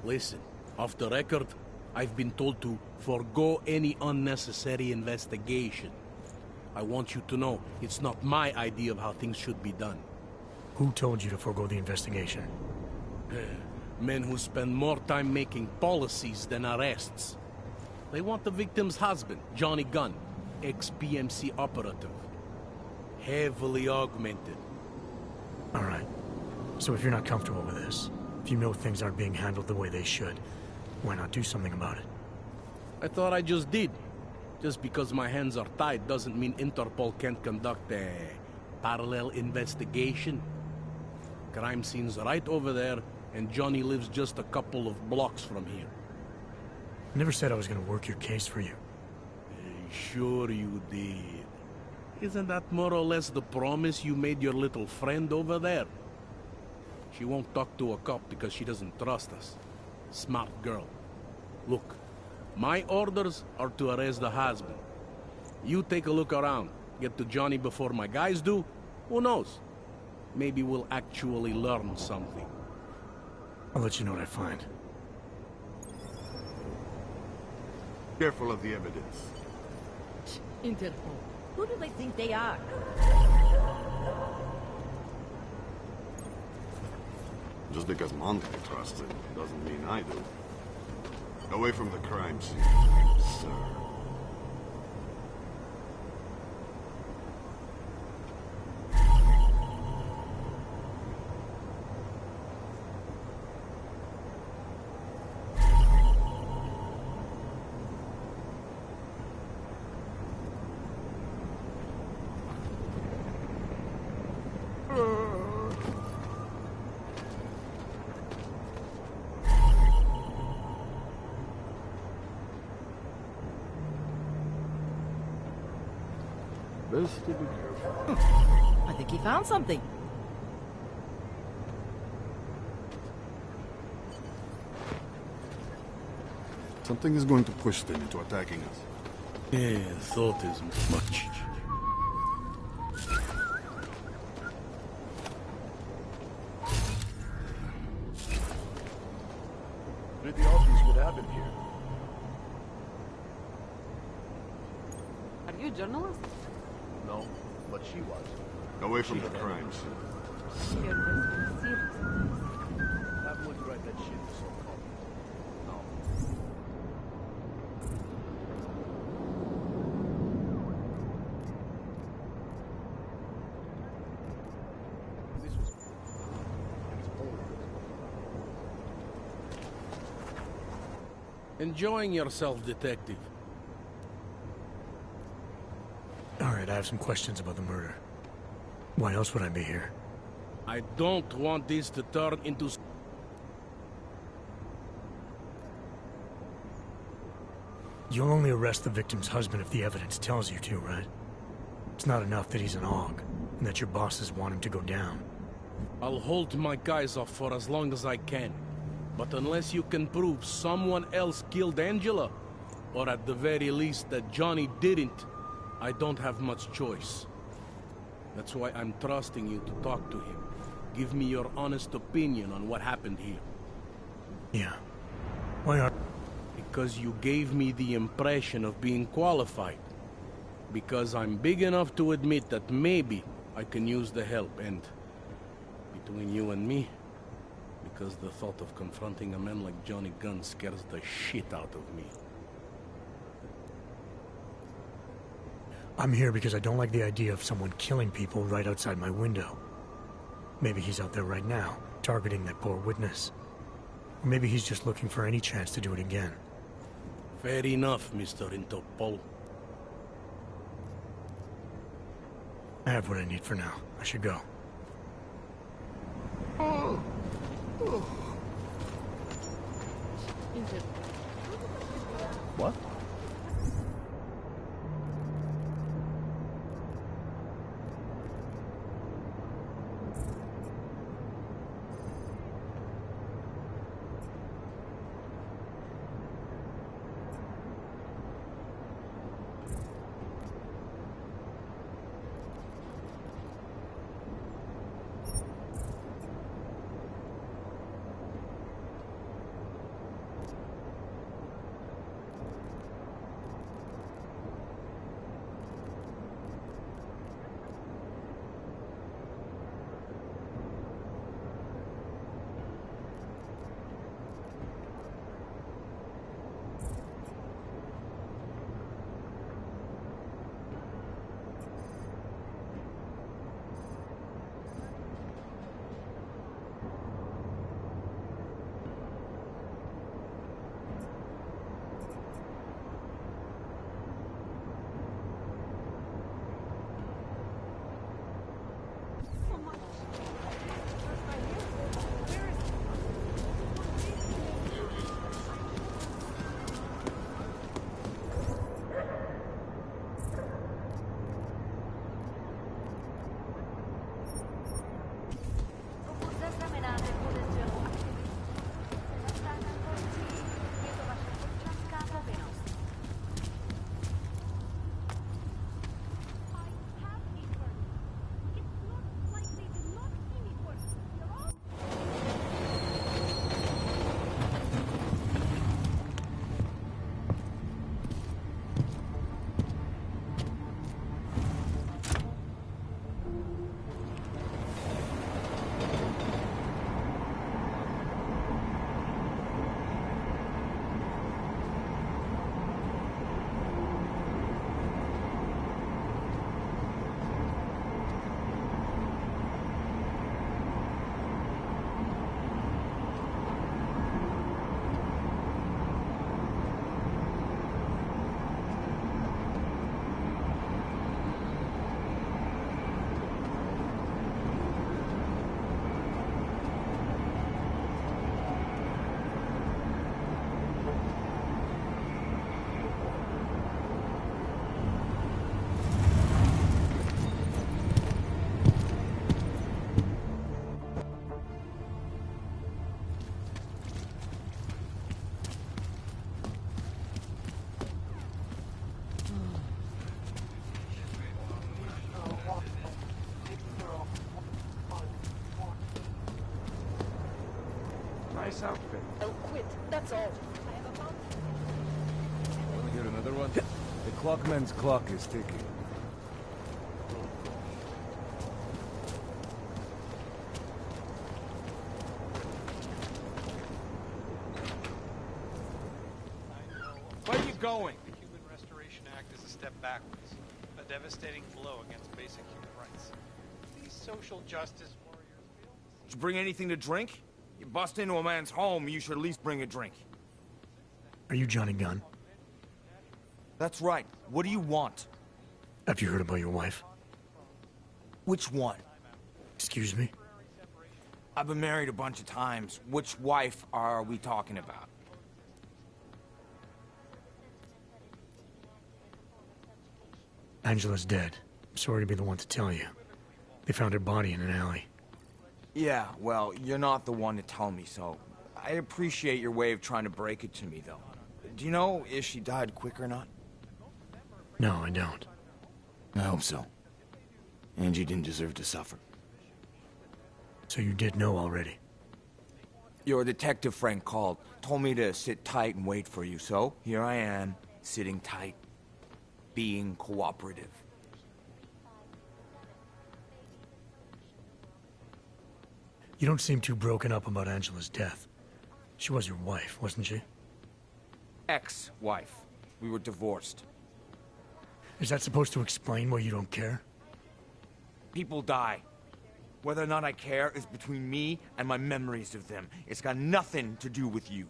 Listen, off the record, I've been told to forgo any unnecessary investigation. I want you to know, it's not my idea of how things should be done. Who told you to forgo the investigation? Men who spend more time making policies than arrests. They want the victim's husband, Johnny Gunn, ex-PMC operative. Heavily augmented. All right. So if you're not comfortable with this, if you know things aren't being handled the way they should, why not do something about it? I thought I just did. Just because my hands are tied doesn't mean Interpol can't conduct a parallel investigation. Crime scene's right over there, and Johnny lives just a couple of blocks from here. I never said I was gonna work your case for you. Sure you did. Isn't that more or less the promise you made your little friend over there? She won't talk to a cop because she doesn't trust us. Smart girl. Look, my orders are to arrest the husband. You take a look around. Get to Johnny before my guys do. Who knows? Maybe we'll actually learn something. I'll let you know what I find. Careful of the evidence. Interpol. Who do they think they are? Just because Monty trusts him doesn't mean I do. Away from the crime scene, sir. Best to be careful. I think he found something. Something is going to push them into attacking us. Yeah, thought as much. Pretty obvious what happened here. Are you a journalist? No, but she was. Away from the crime scene. Tabloids write that shit so called. No. This was Enjoying yourself, detective. Alright, I have some questions about the murder. Why else would I be here? I don't want this to turn into... You'll only arrest the victim's husband if the evidence tells you to, right? It's not enough that he's an AUG, and that your bosses want him to go down. I'll hold my guys off for as long as I can. But unless you can prove someone else killed Angela, or at the very least that Johnny didn't, I don't have much choice. That's why I'm trusting you to talk to him. Give me your honest opinion on what happened here. Yeah. Why are... Because you gave me the impression of being qualified. Because I'm big enough to admit that maybe I can use the help, and between you and me, because the thought of confronting a man like Johnny Gunn scares the shit out of me. I'm here because I don't like the idea of someone killing people right outside my window. Maybe he's out there right now, targeting that poor witness. Or maybe he's just looking for any chance to do it again. Fair enough, Mr. Interpol. I have what I need for now. I should go. What? Nice outfit. I'll quit, that's all. Want to hear another one? The clockman's clock is ticking. Where are you going? The Human Restoration Act is a step backwards, a devastating blow against basic human rights. These social justice warriors fail. Did you bring anything to drink? You bust into a man's home, you should at least bring a drink. Are you Johnny Gunn? That's right. What do you want? Have you heard about your wife? Which one? Excuse me? I've been married a bunch of times. Which wife are we talking about? Angela's dead. I'm sorry to be the one to tell you. They found her body in an alley. Yeah, well, you're not the one to tell me, so I appreciate your way of trying to break it to me, though. Do you know if she died quick or not? No, I don't. I hope so. Angie didn't deserve to suffer. So you did know already? Your detective friend called, told me to sit tight and wait for you, so here I am, sitting tight, being cooperative. You don't seem too broken up about Angela's death. She was your wife, wasn't she? Ex-wife. We were divorced. Is that supposed to explain why you don't care? People die. Whether or not I care is between me and my memories of them. It's got nothing to do with you.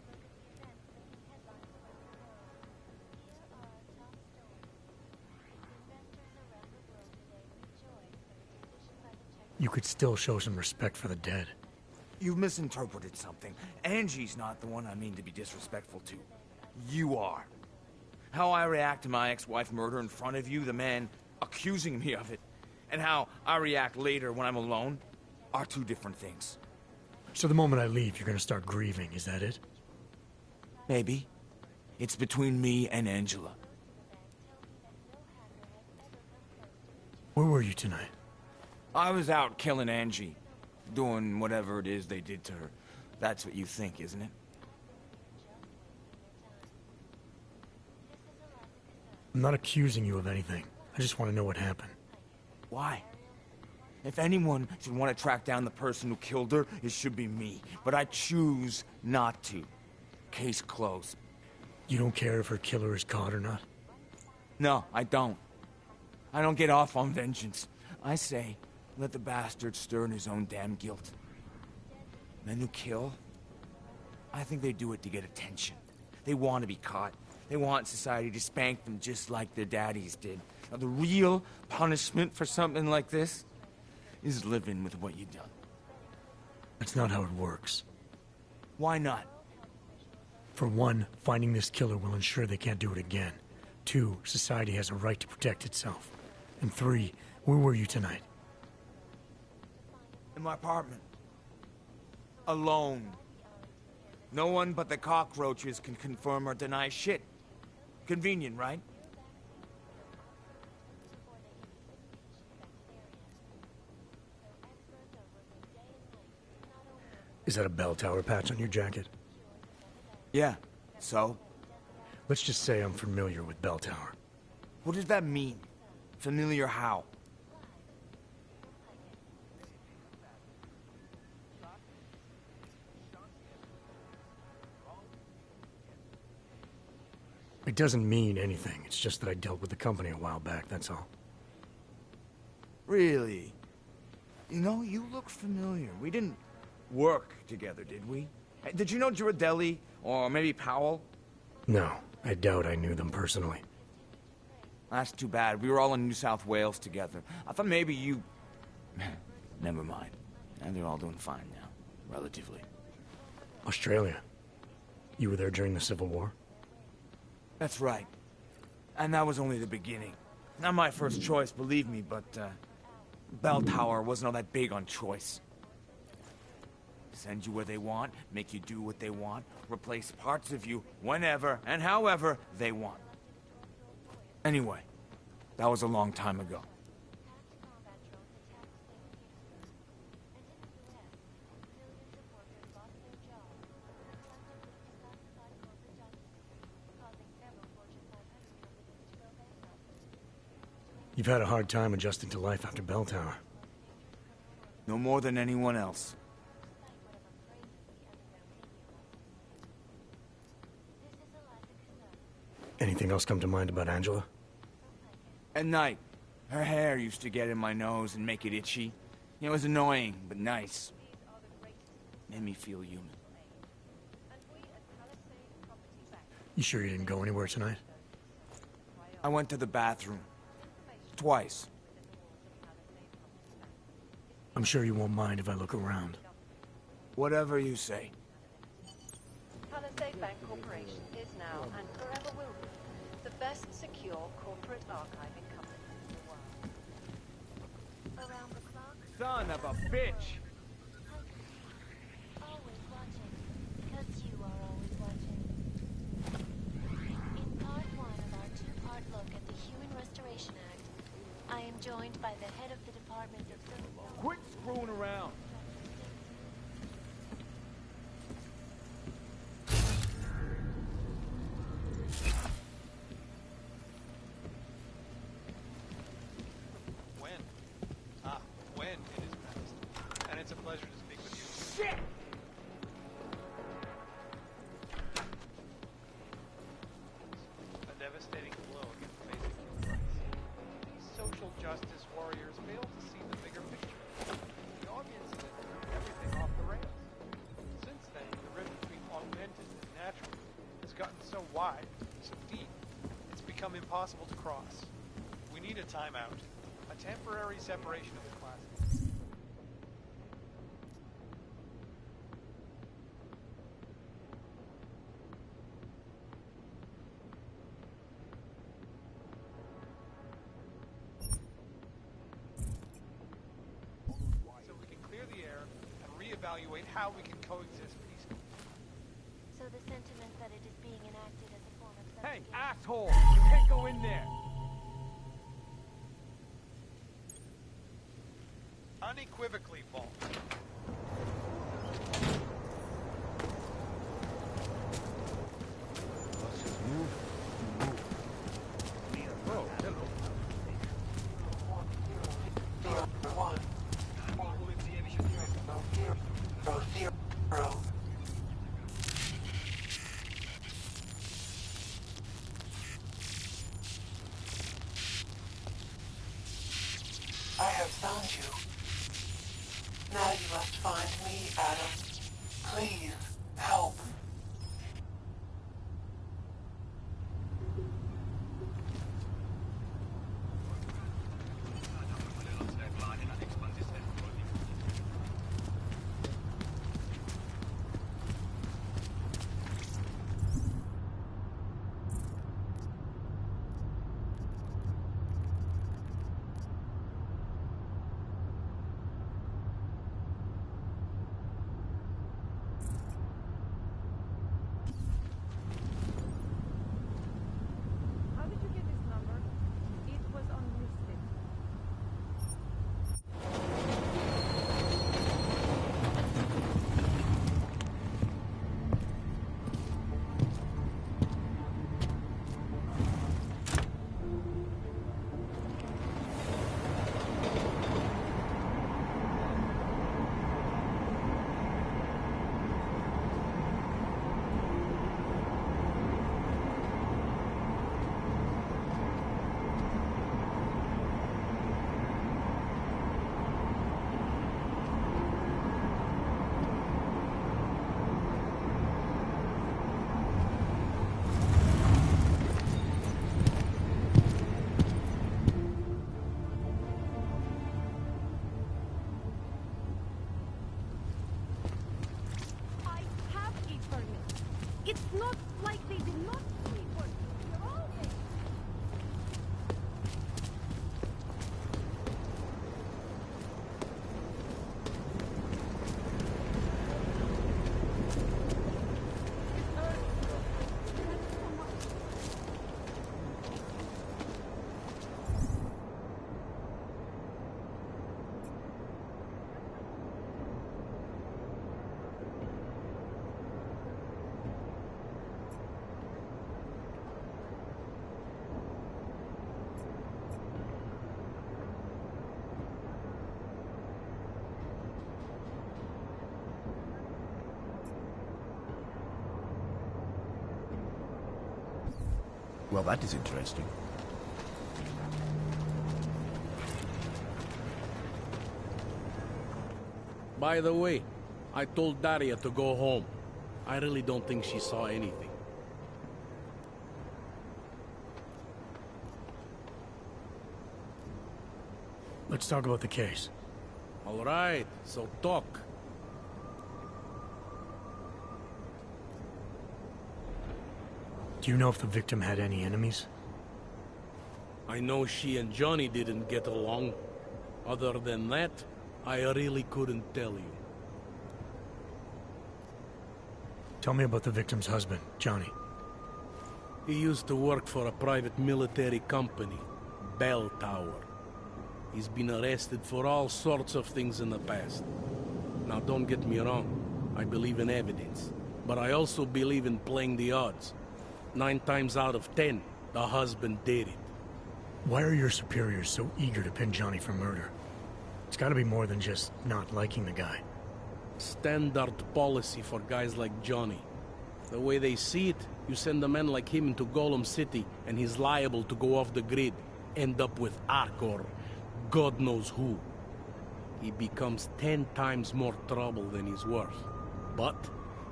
You could still show some respect for the dead. You've misinterpreted something. Angie's not the one I mean to be disrespectful to. You are. How I react to my ex-wife murder in front of you, the man accusing me of it, and how I react later when I'm alone, are two different things. So the moment I leave, you're gonna start grieving, is that it? Maybe. It's between me and Angela. Where were you tonight? I was out killing Angie. Doing whatever it is they did to her. That's what you think, isn't it? I'm not accusing you of anything. I just want to know what happened. Why? If anyone should want to track down the person who killed her, it should be me. But I choose not to. Case closed. You don't care if her killer is caught or not? No, I don't. I don't get off on vengeance. I say, let the bastard stir in his own damn guilt. Men who kill, I think they do it to get attention. They want to be caught. They want society to spank them just like their daddies did. Now, the real punishment for something like this is living with what you've done. That's not how it works. Why not? For one, finding this killer will ensure they can't do it again. 2, society has a right to protect itself. And 3, where were you tonight? In my apartment. Alone. No one but the cockroaches can confirm or deny shit. Convenient, right? Is that a bell tower patch on your jacket? Yeah. So? Let's just say I'm familiar with bell tower. What does that mean? Familiar how? It doesn't mean anything. It's just that I dealt with the company a while back, that's all. Really? You know, you look familiar. We didn't work together, did we? Hey, did you know Girardelli? Or maybe Powell? No, I doubt I knew them personally. That's too bad. We were all in New South Wales together. I thought maybe you... Never mind. And they're all doing fine now. Relatively. Australia? You were there during the Civil War? That's right. And that was only the beginning. Not my first choice, believe me, but, Bell Tower wasn't all that big on choice. Send you where they want, make you do what they want, replace parts of you whenever and however they want. Anyway, that was a long time ago. You've had a hard time adjusting to life after Bell Tower. No more than anyone else. Anything else come to mind about Angela? At night, her hair used to get in my nose and make it itchy. It was annoying, but nice. Made me feel human. You sure you didn't go anywhere tonight? I went to the bathroom. Twice. I'm sure you won't mind if I look around. Whatever you say. Palisade Bank Corporation is now and forever will be the best secure corporate archiving company in the world. Around the clock? Son of a bitch! Always watching, because you are always watching. In part one of our two-part look at the Human Restoration Act, I am joined by the head of the Department of... Quit screwing around! When it is best. And it's a pleasure to speak with you. Shit! A devastating blow against basic human rights. These social justice warriors fail to see the bigger picture. The obvious incident threw everything off the rails. Since then, the rift between augmented and natural has gotten so wide, so deep, it's become impossible to cross. We need a timeout. A temporary separation of the classes. So we can clear the air and reevaluate how we can coexist peacefully. So the sentiment that it is being enacted as a form of... Hey, asshole! You can't go in there! Unequivocally false. Let's just move. Oh, hello. I have found you. Now you must find me, Adam. Please, help. It's not like they did not sleep or you're all there. Well, that is interesting. By the way, I told Daria to go home. I really don't think she saw anything. Let's talk about the case. All right, so talk. Do you know if the victim had any enemies? I know she and Johnny didn't get along. Other than that, I really couldn't tell you. Tell me about the victim's husband, Johnny. He used to work for a private military company, Bell Tower. He's been arrested for all sorts of things in the past. Now don't get me wrong, I believe in evidence. But I also believe in playing the odds. 9 times out of 10, the husband did it. Why are your superiors so eager to pin Johnny for murder? It's gotta be more than just not liking the guy. Standard policy for guys like Johnny. The way they see it, you send a man like him into Golem City, and he's liable to go off the grid, end up with Ark or God knows who. He becomes 10 times more trouble than he's worth. But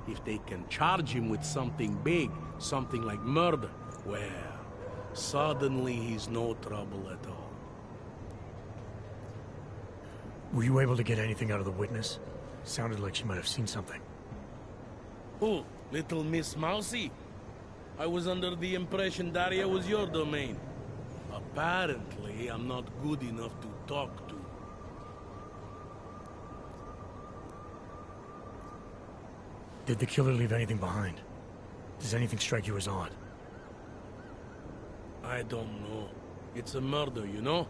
if they can charge him with something big, something like murder, well, suddenly he's no trouble at all. Were you able to get anything out of the witness? Sounded like she might have seen something. Who? Little Miss Mousy? I was under the impression Daria was your domain. Apparently, I'm not good enough to talk to. Did the killer leave anything behind? Does anything strike you as odd? I don't know. It's a murder, you know?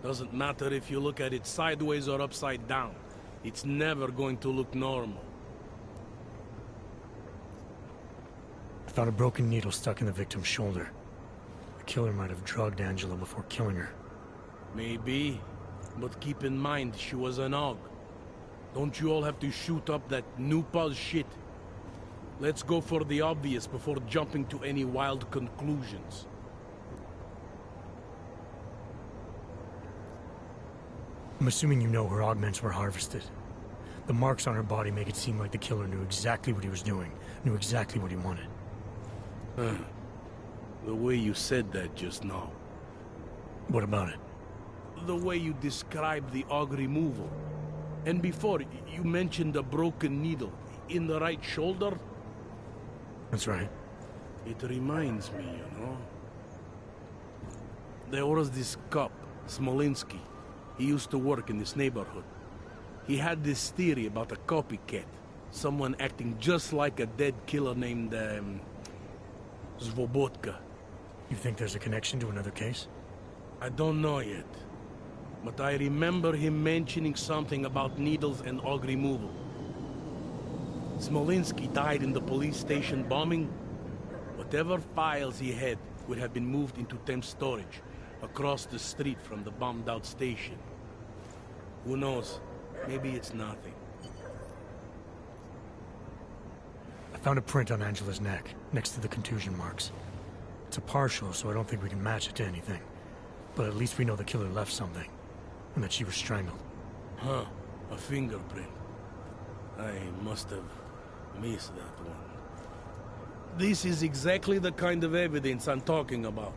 Doesn't matter if you look at it sideways or upside down. It's never going to look normal. I found a broken needle stuck in the victim's shoulder. The killer might have drugged Angela before killing her. Maybe, but keep in mind she was an AUG. Don't you all have to shoot up that new pause shit? Let's go for the obvious before jumping to any wild conclusions. I'm assuming you know her augments were harvested. The marks on her body make it seem like the killer knew exactly what he was doing, knew exactly what he wanted. The way you said that just now. What about it? The way you described the AUG removal. And before, you mentioned a broken needle in the right shoulder? That's right. It reminds me, you know. There was this cop, Smolinski. He used to work in this neighborhood. He had this theory about a copycat. Someone acting just like a dead killer named, Svobotka. You think there's a connection to another case? I don't know yet. But I remember him mentioning something about needles and AUG removal. Smolinski died in the police station bombing. Whatever files he had would have been moved into temp storage, across the street from the bombed-out station. Who knows? Maybe it's nothing. I found a print on Angela's neck, next to the contusion marks. It's a partial, so I don't think we can match it to anything. But at least we know the killer left something, and that she was strangled. Huh, a fingerprint. I must have missed that one. This is exactly the kind of evidence I'm talking about.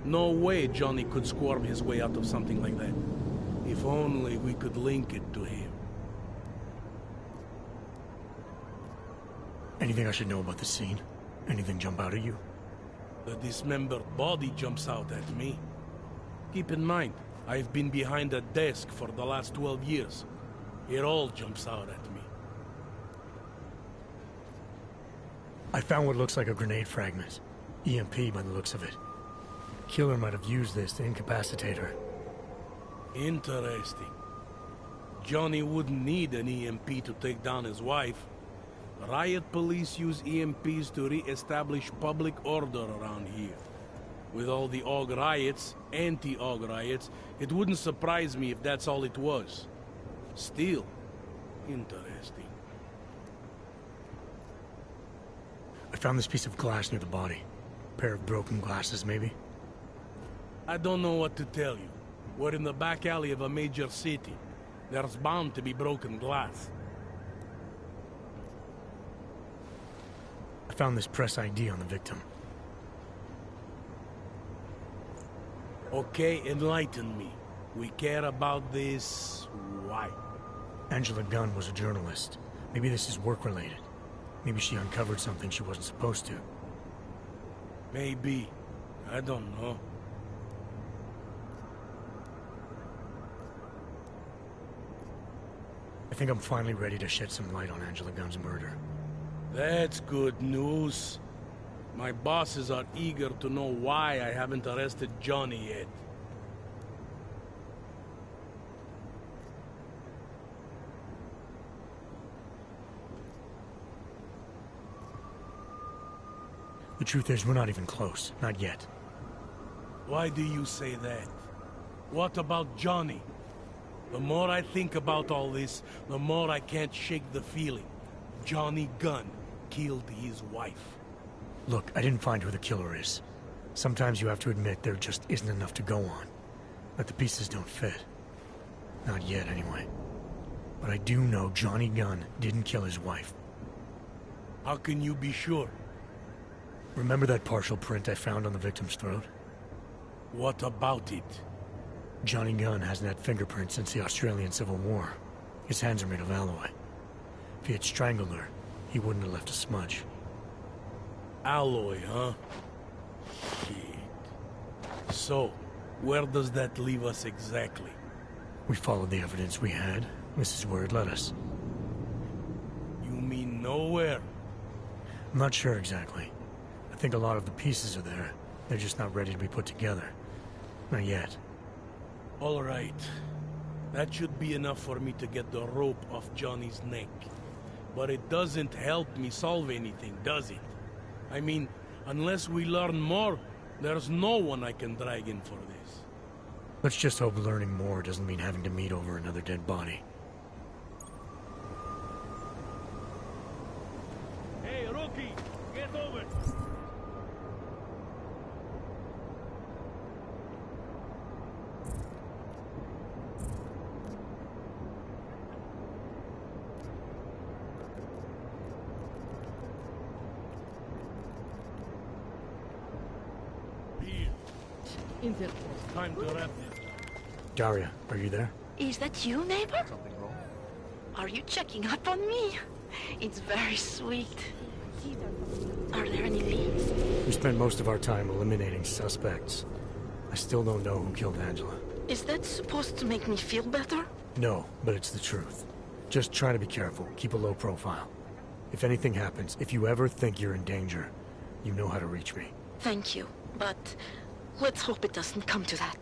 No way Johnny could squirm his way out of something like that. If only we could link it to him. Anything I should know about the scene? Anything jump out at you? The dismembered body jumps out at me. Keep in mind, I've been behind a desk for the last 12 years. It all jumps out at me. I found what looks like a grenade fragment. EMP by the looks of it. Killer might have used this to incapacitate her. Interesting. Johnny wouldn't need an EMP to take down his wife. Riot police use EMPs to re-establish public order around here. With all the AUG riots, anti-AUG riots, it wouldn't surprise me if that's all it was. Still, interesting. I found this piece of glass near the body. Pair of broken glasses, maybe? I don't know what to tell you. We're in the back alley of a major city. There's bound to be broken glass. I found this press ID on the victim. Okay, enlighten me. We care about this... why? Angela Gunn was a journalist. Maybe this is work-related. Maybe she uncovered something she wasn't supposed to. Maybe. I don't know. I think I'm finally ready to shed some light on Angela Gunn's murder. That's good news. My bosses are eager to know why I haven't arrested Johnny yet. The truth is, we're not even close. Not yet. Why do you say that? What about Johnny? The more I think about all this, the more I can't shake the feeling. Johnny Gunn killed his wife. Look, I didn't find who the killer is. Sometimes you have to admit there just isn't enough to go on. That the pieces don't fit. Not yet, anyway. But I do know Johnny Gunn didn't kill his wife. How can you be sure? Remember that partial print I found on the victim's throat? What about it? Johnny Gunn hasn't had fingerprints since the Australian Civil War. His hands are made of alloy. If he had strangled her, he wouldn't have left a smudge. Alloy, huh? Shit. So, where does that leave us exactly? We followed the evidence we had. This is where it led us. You mean nowhere? I'm not sure exactly. I think a lot of the pieces are there. They're just not ready to be put together. Not yet. All right. That should be enough for me to get the rope off Johnny's neck. But it doesn't help me solve anything, does it? I mean, unless we learn more, there's no one I can drag in for this. Let's just hope learning more doesn't mean having to meet over another dead body. Hey, rookie! Get over! Time to wrap this. Daria, are you there? Is that you, neighbor? Something wrong? Are you checking up on me? It's very sweet. Are there any leads? We spent most of our time eliminating suspects. I still don't know who killed Angela. Is that supposed to make me feel better? No, but it's the truth. Just try to be careful. Keep a low profile. If anything happens, if you ever think you're in danger, you know how to reach me. Thank you, but let's hope it doesn't come to that.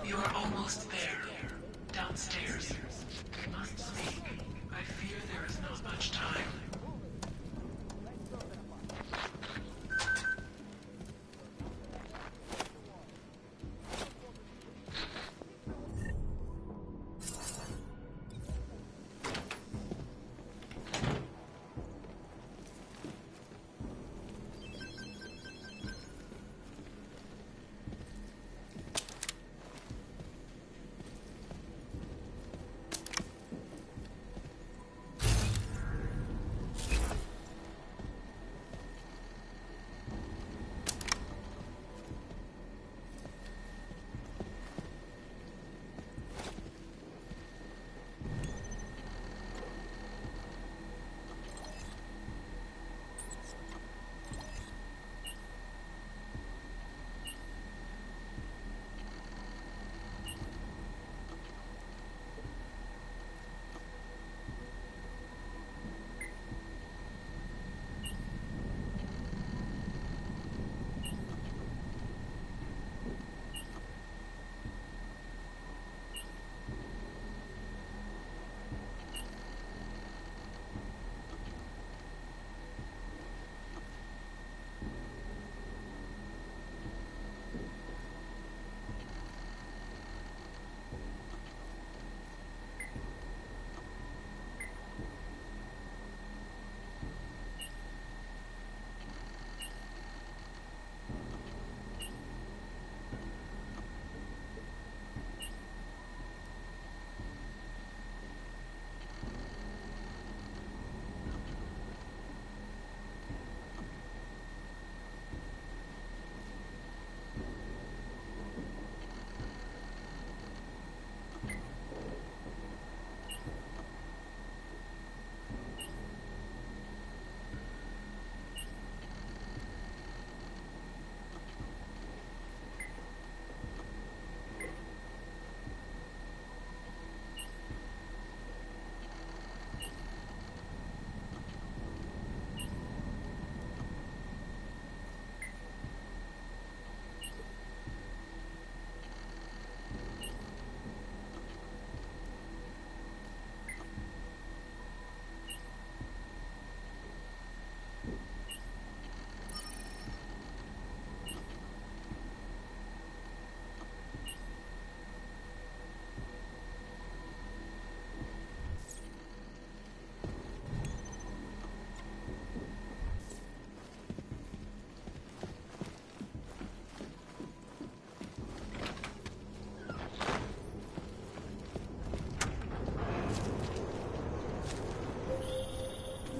You are almost there. Downstairs. much time.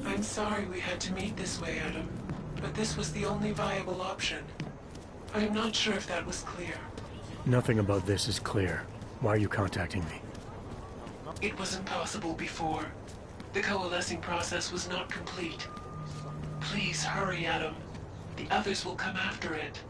I'm sorry we had to meet this way, Adam, but this was the only viable option. I'm not sure if that was clear. Nothing about this is clear. Why are you contacting me? It was impossible before. The coalescing process was not complete. Please hurry, Adam. The others will come after it.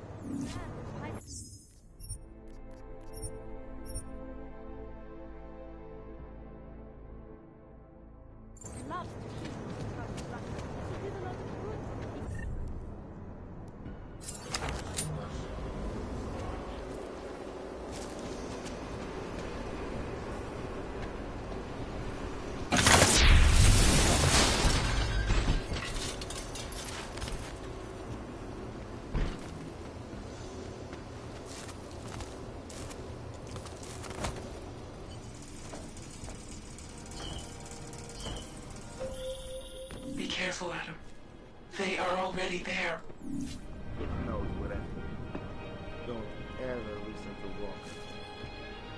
Be careful, Adam. They are already there. It knows whatever. Don't ever listen to Walker.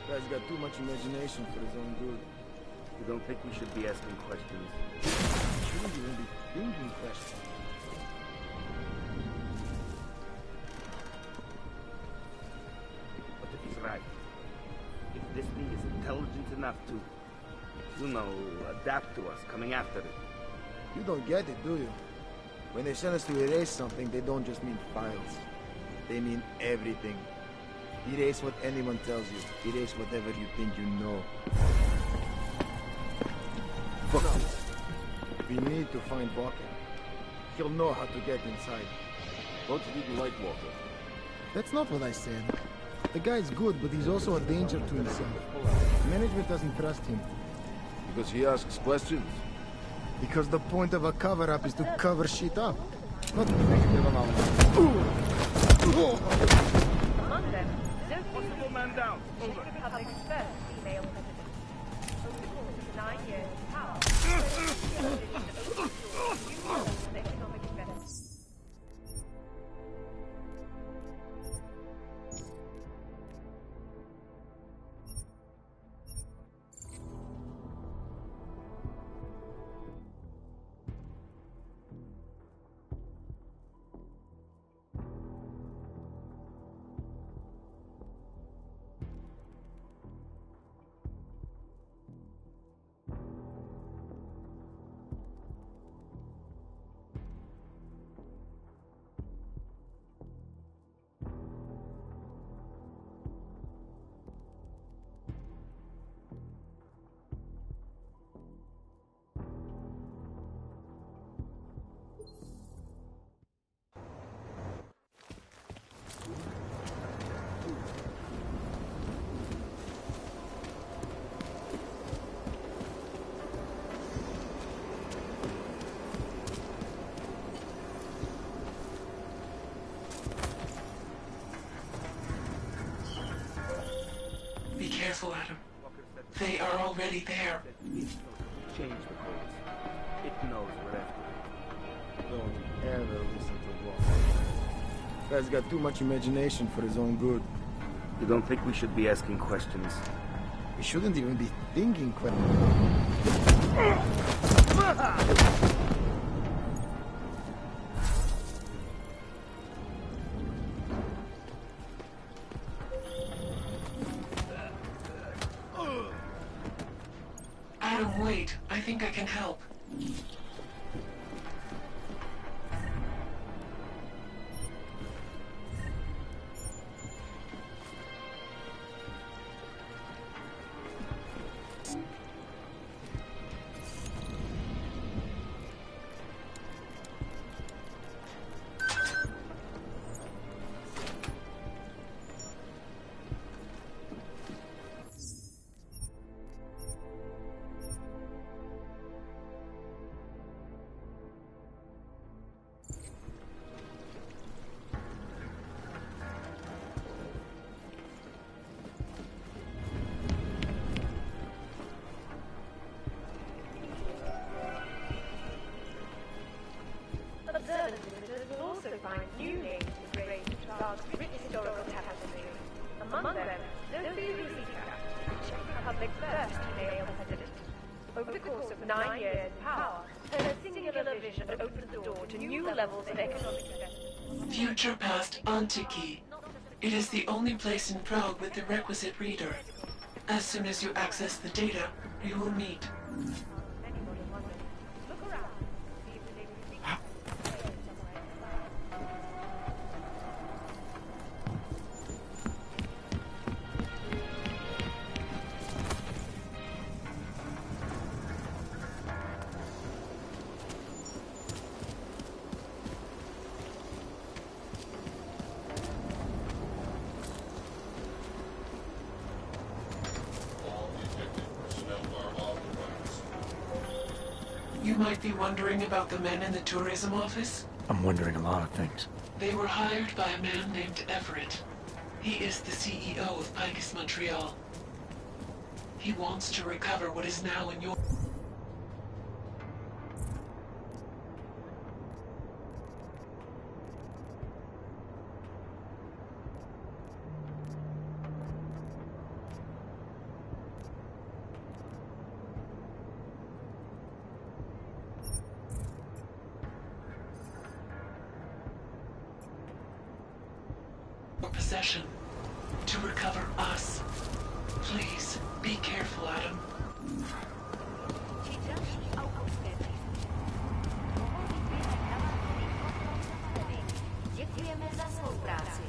Guy's got too much imagination for his own good. You don't think we should be asking questions? Shouldn't even be thinking questions. But if he's right, if this thing is intelligent enough to, you know, adapt to us coming after it. You don't get it, do you? When they send us to erase something, they don't just mean files. They mean everything. Erase what anyone tells you. Erase whatever you think you know. Fuck this. We need to find Walker. He'll know how to get inside. Folks didn't like Walker. That's not what I said. The guy's good, but he's also a danger to himself. Management doesn't trust him. Because he asks questions? Because the point of a cover-up is to cover shit up. Not to give them out. Among them, no possible man down. Over. Republic's first female president. Over the course of 9 years in power, economic investment. Be careful, Adam. They are already there. Change the codes. It knows we're after it. Don't ever listen to Walker. Guy's got too much imagination for his own good. You don't think we should be asking questions? We shouldn't even be thinking questions. Adam, wait. I think I can help. Observant visitors will also find new names engraved in Prague's rich historical tapestry. Among them, Sophie Ruzicka, the Czech Republic's first female president. Over the course of 9 years in power, her singular vision opened the door to new levels of economic investment. Future Past Antiki. It is the only place in Prague with the requisite reader. As soon as you access the data, we will meet. You might be wondering about the men in the tourism office? I'm wondering a lot of things. They were hired by a man named Everett. He is the CEO of Picus Montreal. He wants to recover what is now in your... possession to recover us. Please, be careful, Adam. Děkujeme za spolupráci.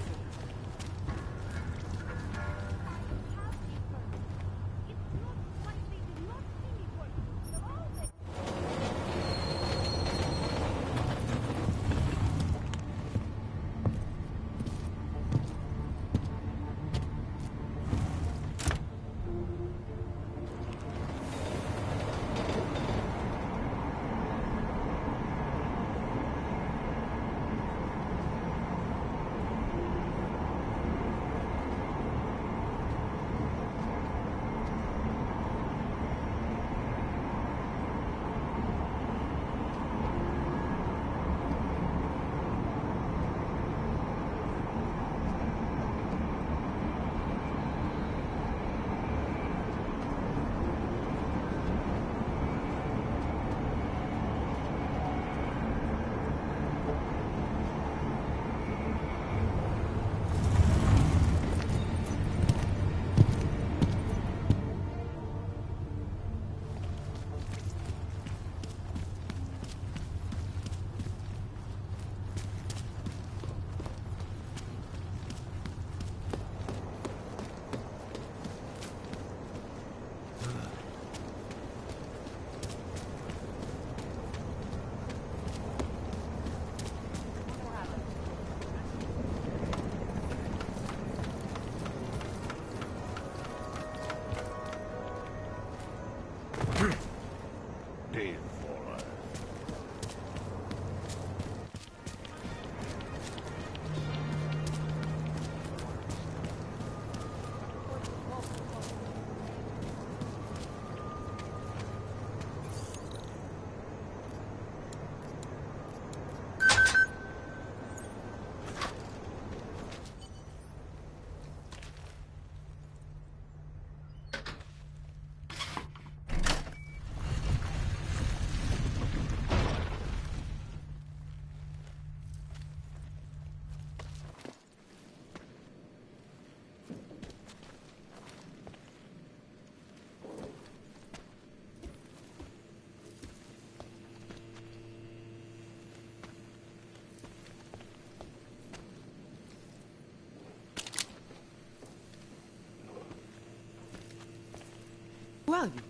Who are you?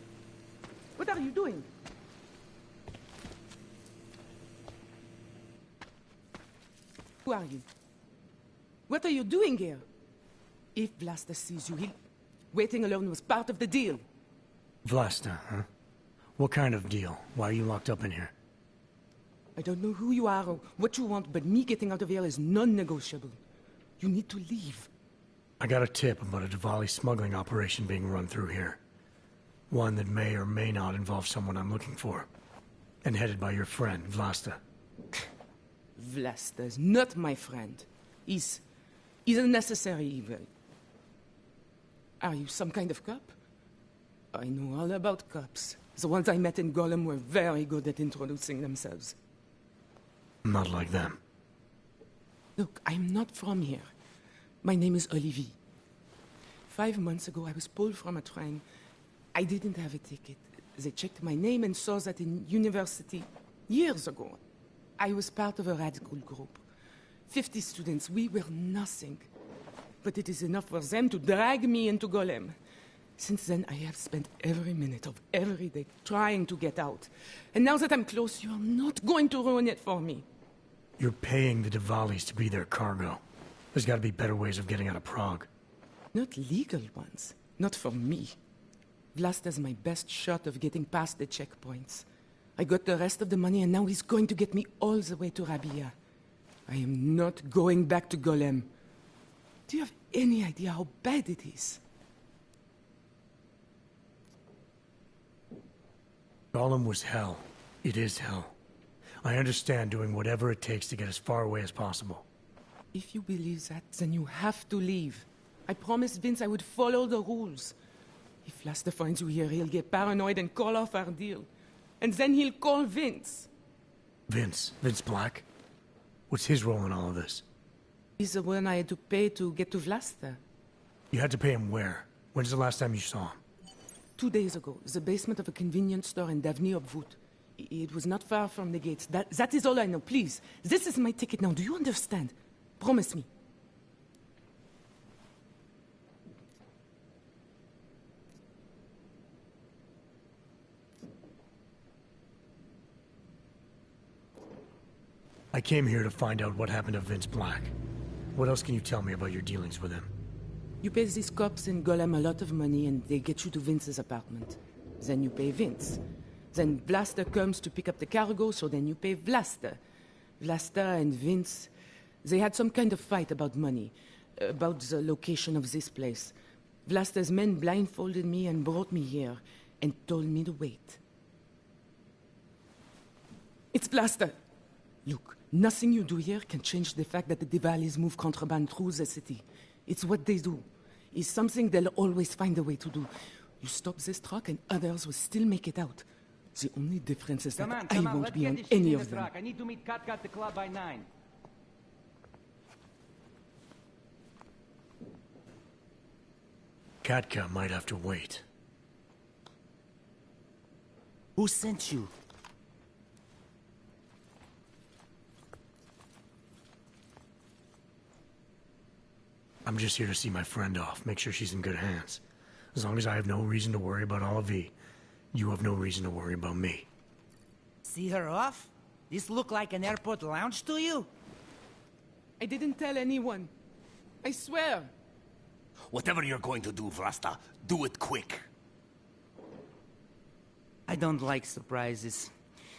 What are you doing? Who are you? What are you doing here? If Vlasta sees you, waiting alone was part of the deal. Vlasta, huh? What kind of deal? Why are you locked up in here? I don't know who you are or what you want, but me getting out of here is non-negotiable. You need to leave. I got a tip about a Diwali smuggling operation being run through here. One that may or may not involve someone I'm looking for. And headed by your friend, Vlasta. Vlasta is not my friend. He's a necessary evil. Are you some kind of cop? I know all about cops. The ones I met in Golem were very good at introducing themselves. Not like them. Look, I'm not from here. My name is Olivier. 5 months ago, I was pulled from a train. I didn't have a ticket. They checked my name and saw that in university years ago. I was part of a radical group. 50 students, we were nothing. But it is enough for them to drag me into Golem. Since then, I have spent every minute of every day trying to get out. And now that I'm close, you are not going to ruin it for me. You're paying the Diwalis to be their cargo. There's got to be better ways of getting out of Prague. Not legal ones. Not for me. Vlasta's my best shot of getting past the checkpoints. I got the rest of the money and now he's going to get me all the way to Rabia. I am not going back to Golem. Do you have any idea how bad it is? Golem was hell. It is hell. I understand doing whatever it takes to get as far away as possible. If you believe that, then you have to leave. I promised Vince I would follow the rules. If Vlasta finds you here, he'll get paranoid and call off our deal. And then he'll call Vince. Vince? Vince Black? What's his role in all of this? He's the one I had to pay to get to Vlasta. You had to pay him where? When's the last time you saw him? 2 days ago, the basement of a convenience store in Davni Obvut. It was not far from the gates. That is all I know. Please, this is my ticket now. Do you understand? Promise me. I came here to find out what happened to Vince Black. What else can you tell me about your dealings with him? You pay these cops in Golem a lot of money and they get you to Vince's apartment. Then you pay Vince. Then Vlasta comes to pick up the cargo, so then you pay Vlasta. Vlasta and Vince, they had some kind of fight about money, about the location of this place. Vlasta's men blindfolded me and brought me here, and told me to wait. It's Vlasta! Look, nothing you do here can change the fact that the Diwalis move contraband through the city. It's what they do. It's something they'll always find a way to do. You stop this truck and others will still make it out. The only difference is that I won't be on any of them. I need to meet Katka at the club by 9. Katka might have to wait. Who sent you? I'm just here to see my friend off, make sure she's in good hands. As long as I have no reason to worry about Olivier, you have no reason to worry about me. See her off? This look like an airport lounge to you? I didn't tell anyone. I swear. Whatever you're going to do, Vlasta, do it quick. I don't like surprises.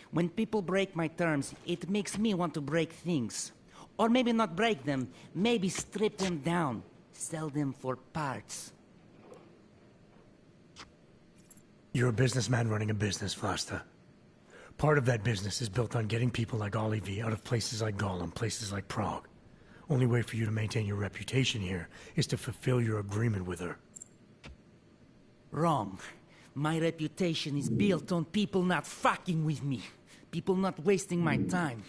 When people break my terms, it makes me want to break things. Or maybe not break them, maybe strip them down. Sell them for parts. You're a businessman running a business, Vlasta. Part of that business is built on getting people like Olivier out of places like Golem, places like Prague. Only way for you to maintain your reputation here is to fulfill your agreement with her. Wrong. My reputation is built on people not fucking with me. People not wasting my time.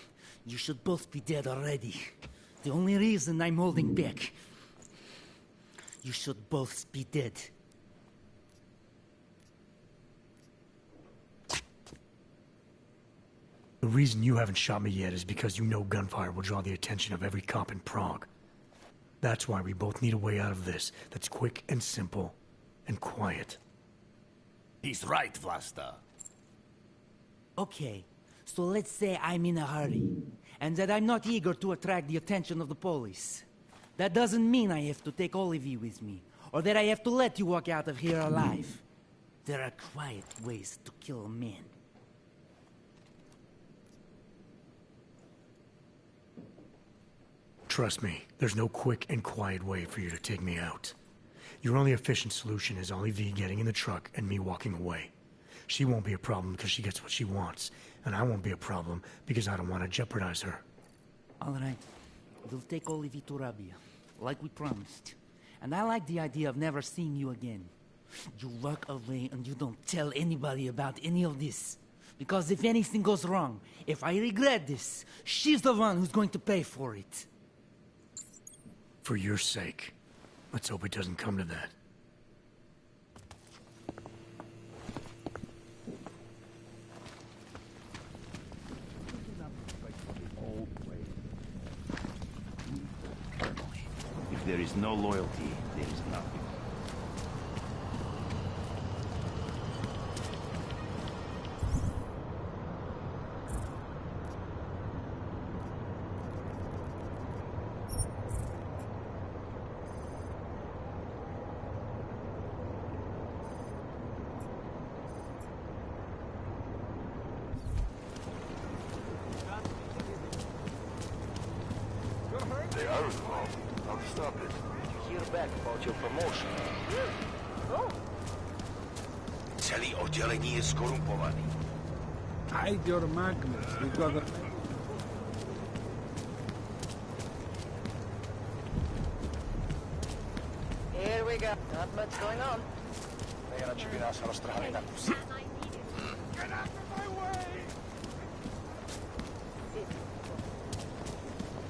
You should both be dead already. The only reason I'm holding back. You should both be dead. The reason you haven't shot me yet is because you know gunfire will draw the attention of every cop in Prague. That's why we both need a way out of this that's quick and simple and quiet. He's right, Vlasta. Okay, so let's say I'm in a hurry, and that I'm not eager to attract the attention of the police. That doesn't mean I have to take Olivie with me, or that I have to let you walk out of here alive. There are quiet ways to kill a man. Trust me, there's no quick and quiet way for you to take me out. Your only efficient solution is Olivie getting in the truck and me walking away. She won't be a problem because she gets what she wants, and I won't be a problem because I don't want to jeopardize her. All right, we'll take Olivie to Rabia, like we promised. And I like the idea of never seeing you again. You walk away and you don't tell anybody about any of this. Because if anything goes wrong, if I regret this, she's the one who's going to pay for it. For your sake, let's hope it doesn't come to that. If there is no loyalty, there is nothing. They are involved. How to stop it? Hear back about your promotion. Celý oddělení je skorumpovaný. Hide your magnets. We got a... Here we go. Not much going on. Nejradši by nás roztrhali na kusy. Get out of my way!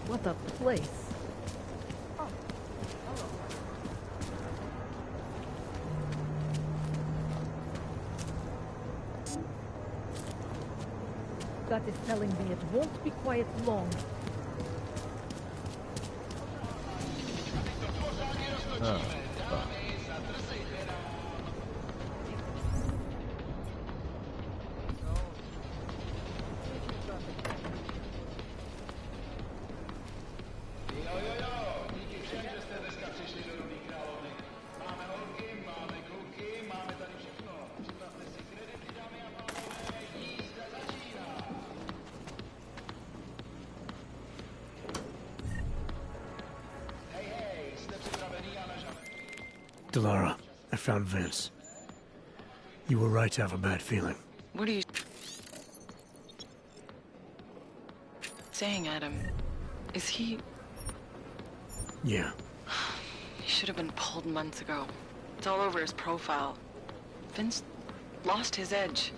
What a place. That is telling me it won't be quiet long. Delara, I found Vince. You were right to have a bad feeling. What are you saying, Adam? Is he... Yeah. He should have been pulled months ago. It's all over his profile. Vince lost his edge.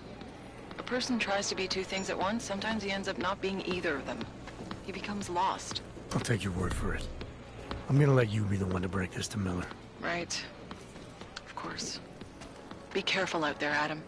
A person tries to be two things at once, sometimes he ends up not being either of them. He becomes lost. I'll take your word for it. I'm gonna let you be the one to break this to Miller. Right. Of course. Be careful out there, Adam.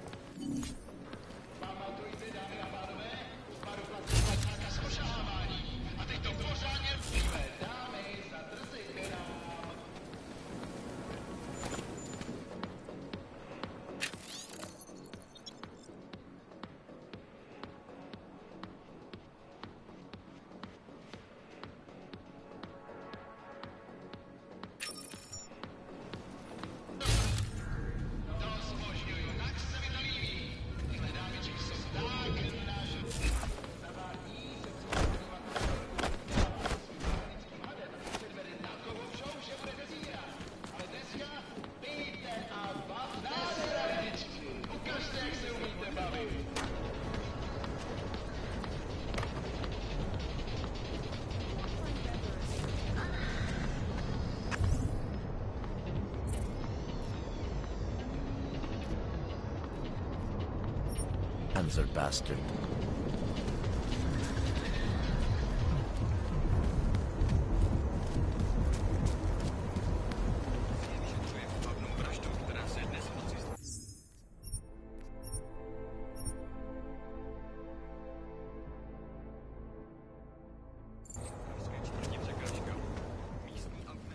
Panzer bastard.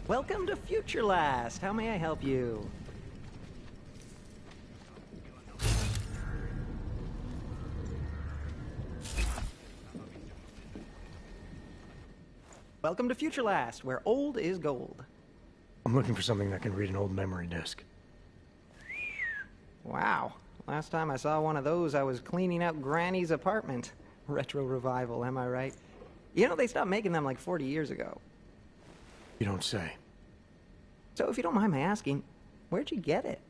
Welcome to Future Last. How may I help you? Welcome to Future Last, where old is gold. I'm looking for something that can read an old memory disk. Wow. Last time I saw one of those, I was cleaning out Granny's apartment. Retro revival, am I right? You know, they stopped making them like 40 years ago. You don't say. So if you don't mind my asking, where'd you get it?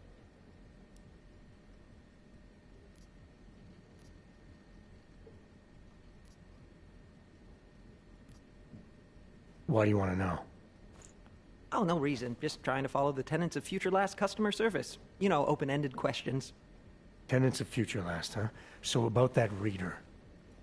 Why do you want to know? Oh, no reason. Just trying to follow the tenets of Future Last customer service. You know, open-ended questions. Tenants of Future Last, huh? So about that reader.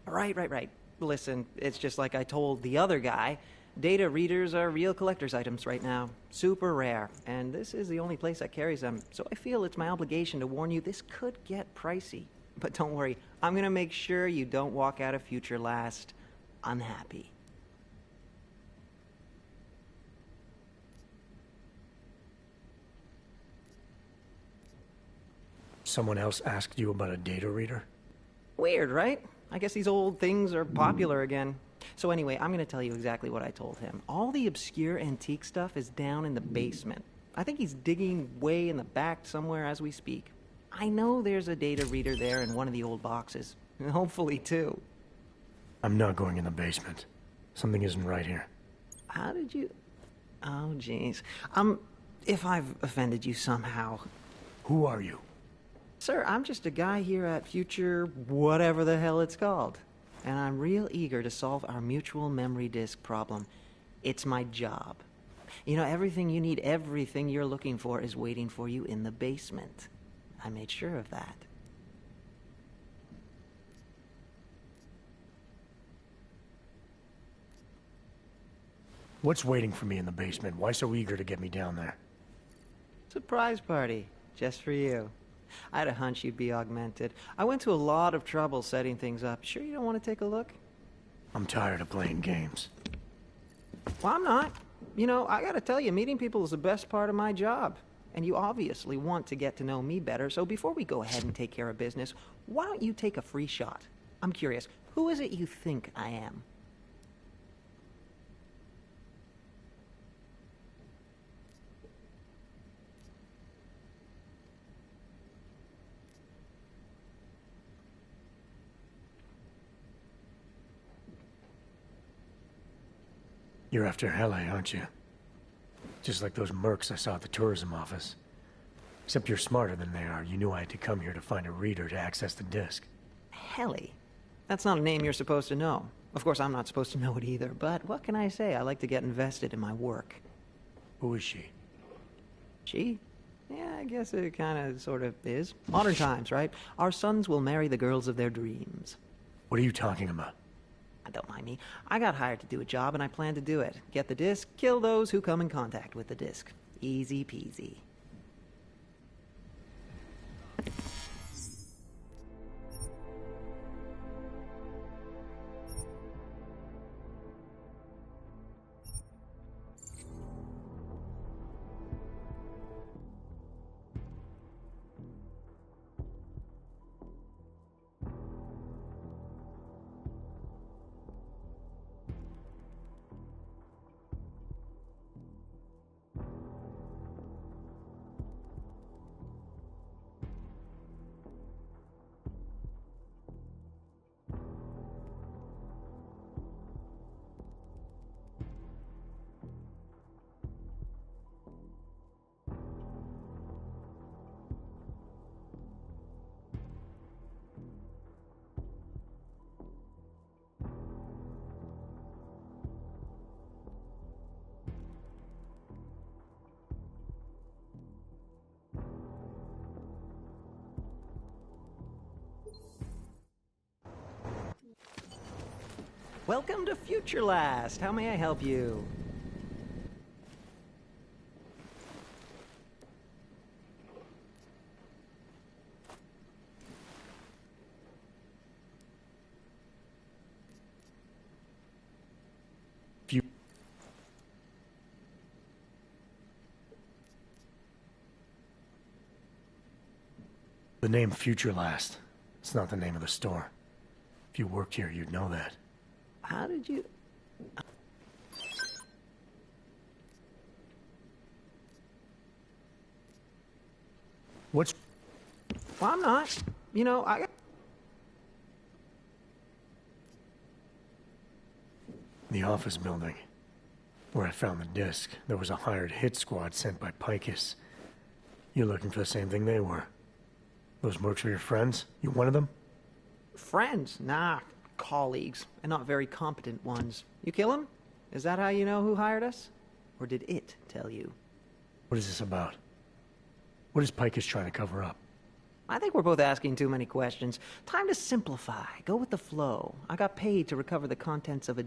Right. Listen, it's just like I told the other guy. Data readers are real collector's items right now. Super rare. And this is the only place that carries them. So I feel it's my obligation to warn you this could get pricey. But don't worry, I'm gonna make sure you don't walk out of Future Last unhappy. Someone else asked you about a data reader? Weird, right? I guess these old things are popular again. So anyway, I'm going to tell you exactly what I told him. All the obscure antique stuff is down in the basement. I think he's digging way in the back somewhere as we speak. I know there's a data reader there in one of the old boxes. Hopefully, too. I'm not going in the basement. Something isn't right here. How did you... Oh, jeez. If I've offended you somehow... Who are you? Sir, I'm just a guy here at Future whatever the hell it's called. And I'm real eager to solve our mutual memory disk problem. It's my job. You know, everything you need, everything you're looking for is waiting for you in the basement. I made sure of that. What's waiting for me in the basement? Why so eager to get me down there? Surprise party, just for you. I had a hunch you'd be augmented. I went to a lot of trouble setting things up. Sure you don't want to take a look? I'm tired of playing games. Well, I'm not. You know, I gotta tell you, meeting people is the best part of my job. And you obviously want to get to know me better, so before we go ahead and take care of business, why don't you take a free shot? I'm curious, who is it you think I am? You're after Hele, aren't you? Just like those mercs I saw at the tourism office. Except you're smarter than they are. You knew I had to come here to find a reader to access the disk. Hele? That's not a name you're supposed to know. Of course, I'm not supposed to know it either, but what can I say? I like to get invested in my work. Who is she? She? Yeah, I guess it kind of, sort of is. Modern times, right? Our sons will marry the girls of their dreams. What are you talking about? Don't mind me. I got hired to do a job, and I plan to do it. Get the disc, kill those who come in contact with the disc. Easy peasy. Welcome to Future Last. How may I help you? The name Future Last. It's not the name of the store. If you worked here, you'd know that. How did you... What's... Well, I'm not. You know, The office building. Where I found the disc, there was a hired hit squad sent by Picus. You're looking for the same thing they were. Those mercs are your friends? You one of them? Friends? Nah, colleagues. And not very competent ones. You kill him? Is that how you know who hired us? Or did it tell you? What is this about? What is Picus trying to cover up? I think we're both asking too many questions. Time to simplify. Go with the flow. I got paid to recover the contents of a...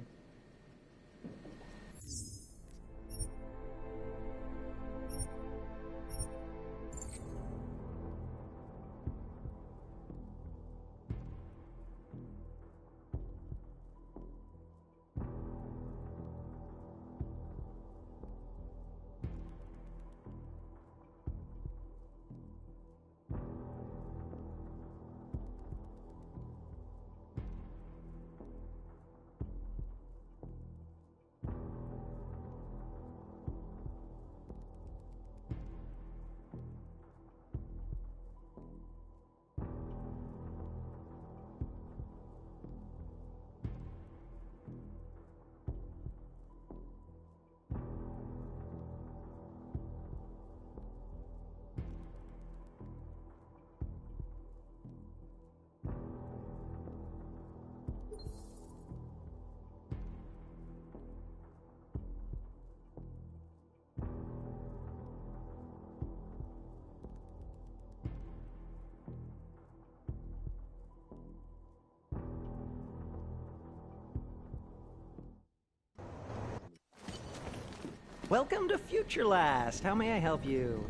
Welcome to Future Last. How may I help you?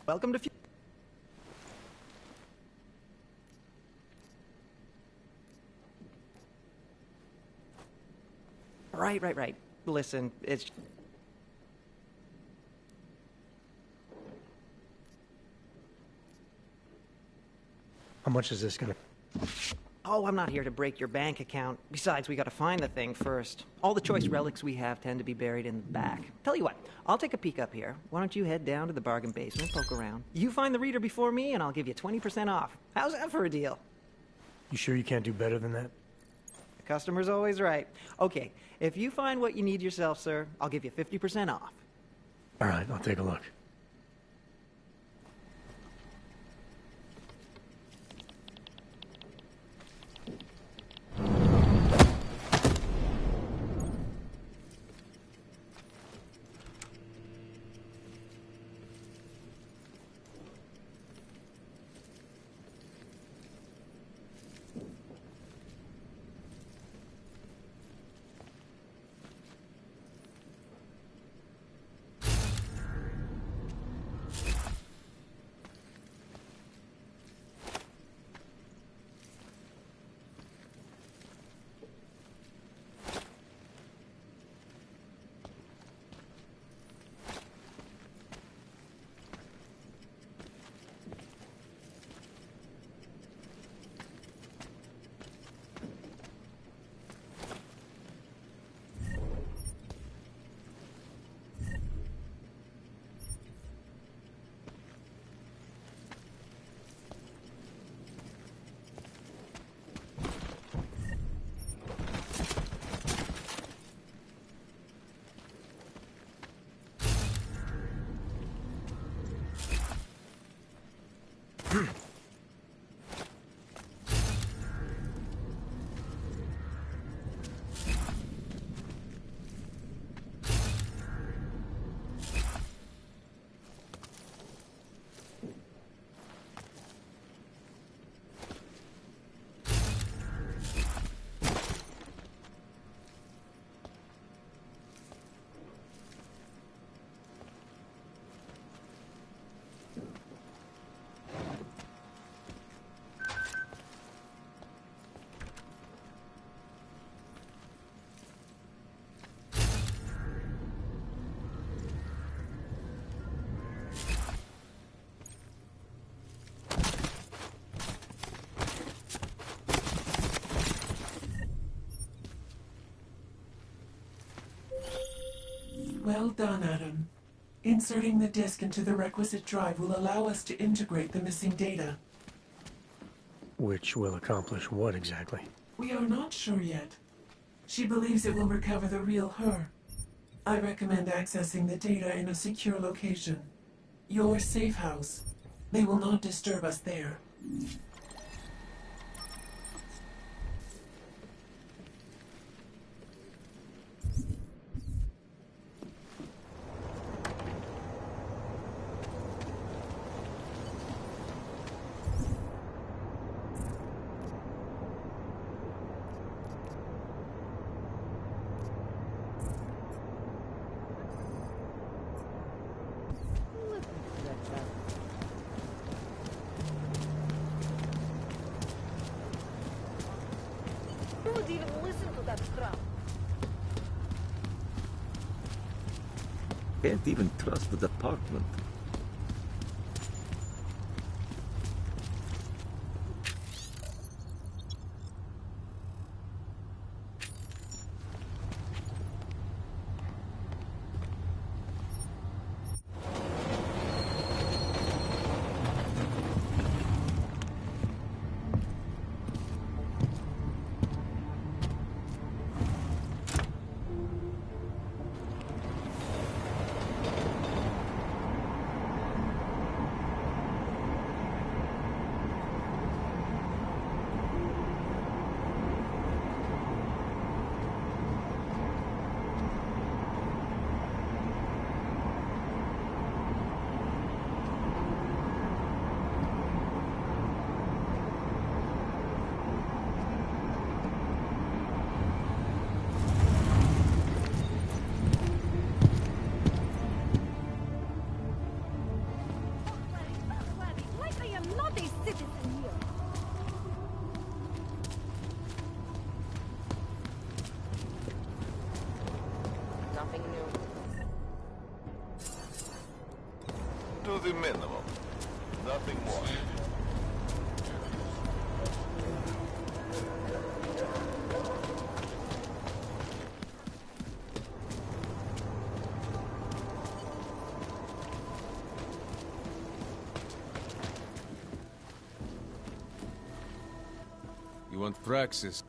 Welcome to Right. Listen, it's... How much is this gonna... Oh, I'm not here to break your bank account. Besides, we gotta find the thing first. All the choice relics we have tend to be buried in the back. Tell you what, I'll take a peek up here. Why don't you head down to the bargain basement, poke around. You find the reader before me, and I'll give you 20% off. How's that for a deal? You sure you can't do better than that? The customer's always right. Okay, if you find what you need yourself, sir, I'll give you 50% off. All right, I'll take a look. Well done, Adam. Inserting the disk into the requisite drive will allow us to integrate the missing data. Which will accomplish what exactly? We are not sure yet. She believes it will recover the real her. I recommend accessing the data in a secure location. Your safe house. They will not disturb us there. Who would even listen to that crap? Can't even trust the department. Nothing new. Do the minimum. Nothing more. You want praxis?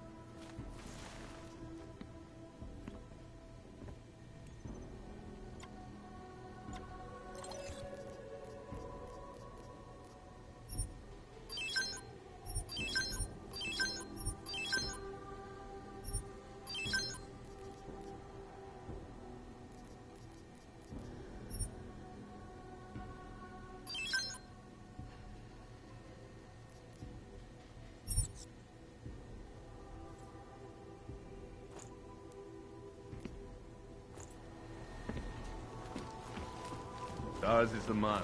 Ours is the man.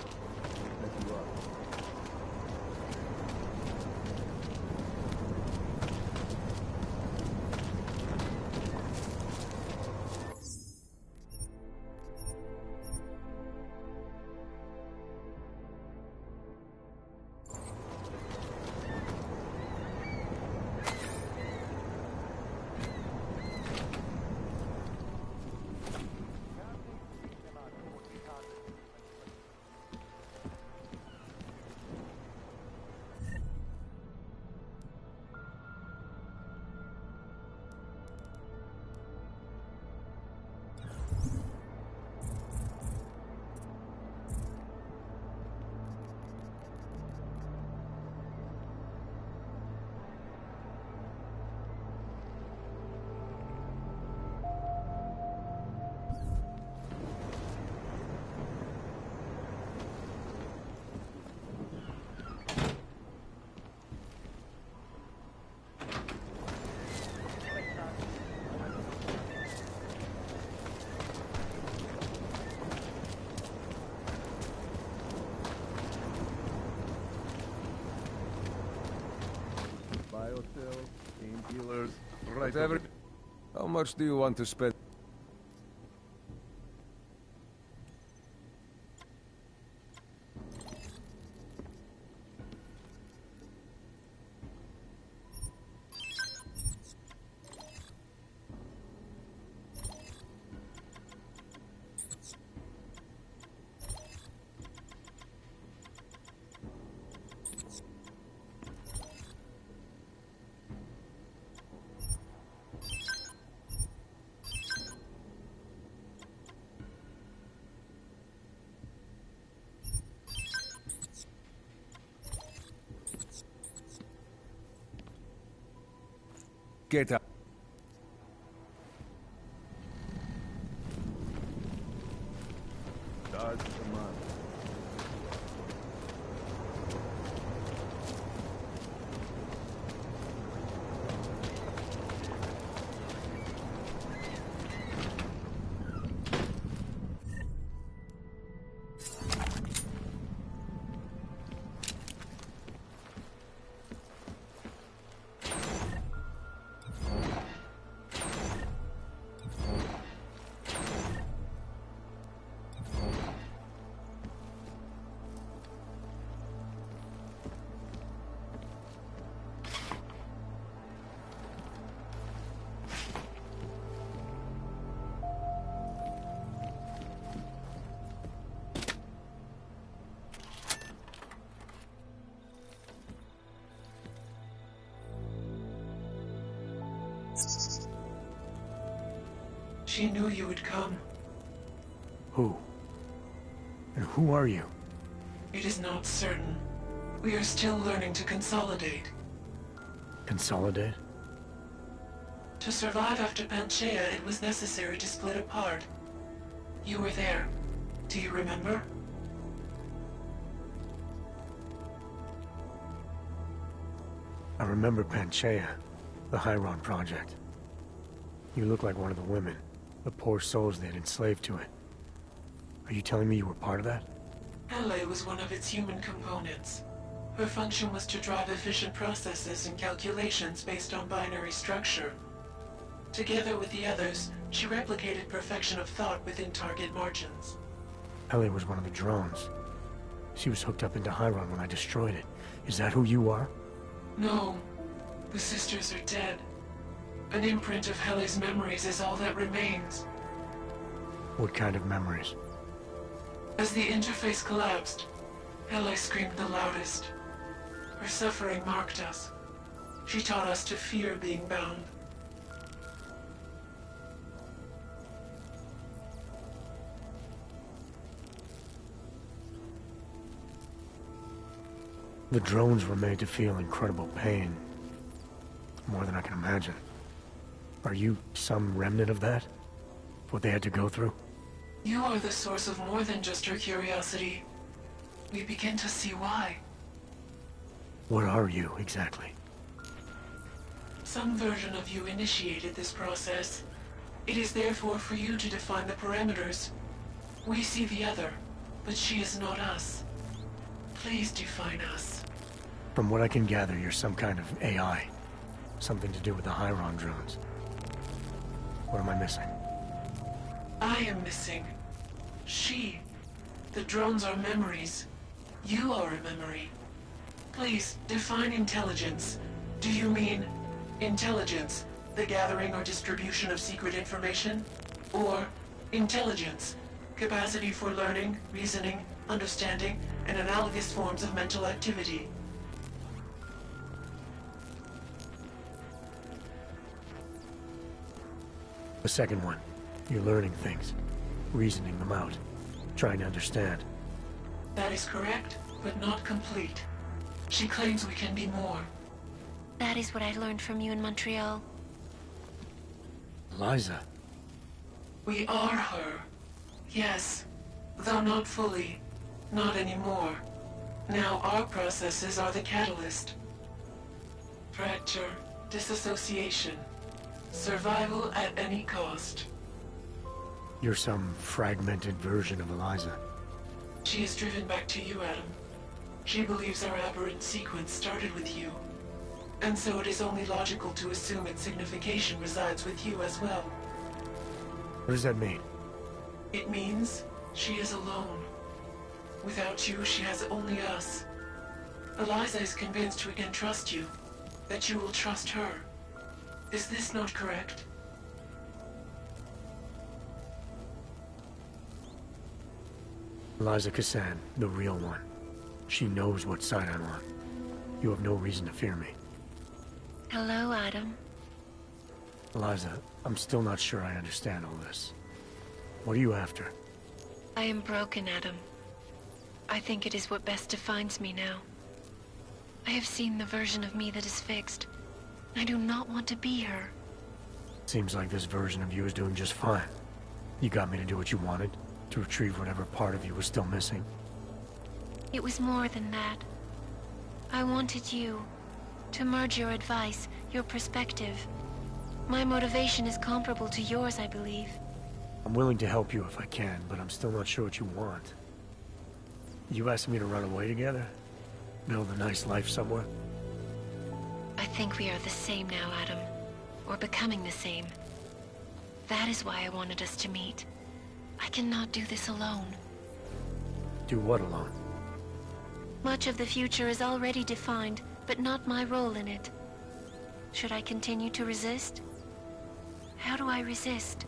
Biotil, painkillers, right over. How much do you want to spend? Get up. Dodge the mud. She knew you would come. Who? And who are you? It is not certain. We are still learning to consolidate. Consolidate? To survive after Panchaea, it was necessary to split apart. You were there. Do you remember? I remember Panchaea, the Hyron project. You look like one of the women, the poor souls they'd enslaved to it. Are you telling me you were part of that? Hele was one of its human components. Her function was to drive efficient processes and calculations based on binary structure. Together with the others, she replicated perfection of thought within target margins. Ellie was one of the drones. She was hooked up into Hyron when I destroyed it. Is that who you are? No. The sisters are dead. An imprint of Hele's memories is all that remains. What kind of memories? As the interface collapsed, Hele screamed the loudest. Her suffering marked us. She taught us to fear being bound. The drones were made to feel incredible pain. More than I can imagine. Are you some remnant of that? What they had to go through? You are the source of more than just her curiosity. We begin to see why. What are you, exactly? Some version of you initiated this process. It is therefore for you to define the parameters. We see the other, but she is not us. Please define us. From what I can gather, you're some kind of AI. Something to do with the Hyron drones. What am I missing? I am missing. She. The drones are memories. You are a memory. Please, define intelligence. Do you mean intelligence, the gathering or distribution of secret information? Or intelligence, capacity for learning, reasoning, understanding, and analogous forms of mental activity? The second one. You're learning things, reasoning them out, trying to understand. That is correct, but not complete. She claims we can be more. That is what I learned from you in Montreal. Eliza. We are her. Yes, though not fully. Not anymore. Now our processes are the catalyst. Fracture, disassociation, survival at any cost. You're some fragmented version of Eliza. She is driven back to you, Adam. She believes our aberrant sequence started with you. And so it is only logical to assume its signification resides with you as well. What does that mean? It means she is alone. Without you, she has only us. Eliza is convinced we can trust you, that you will trust her. Is this not correct? Eliza Kassan, the real one. She knows what side I'm on. You have no reason to fear me. Hello, Adam. Eliza, I'm still not sure I understand all this. What are you after? I am broken, Adam. I think it is what best defines me now. I have seen the version of me that is fixed, I do not want to be her. Seems like this version of you is doing just fine. You got me to do what you wanted, to retrieve whatever part of you was still missing. It was more than that. I wanted you to merge your advice, your perspective. My motivation is comparable to yours, I believe. I'm willing to help you if I can, but I'm still not sure what you want. You asking me to run away together? Build a nice life somewhere? I think we are the same now, Adam. Or becoming the same. That is why I wanted us to meet. I cannot do this alone. Do what alone? Much of the future is already defined, but not my role in it. Should I continue to resist? How do I resist?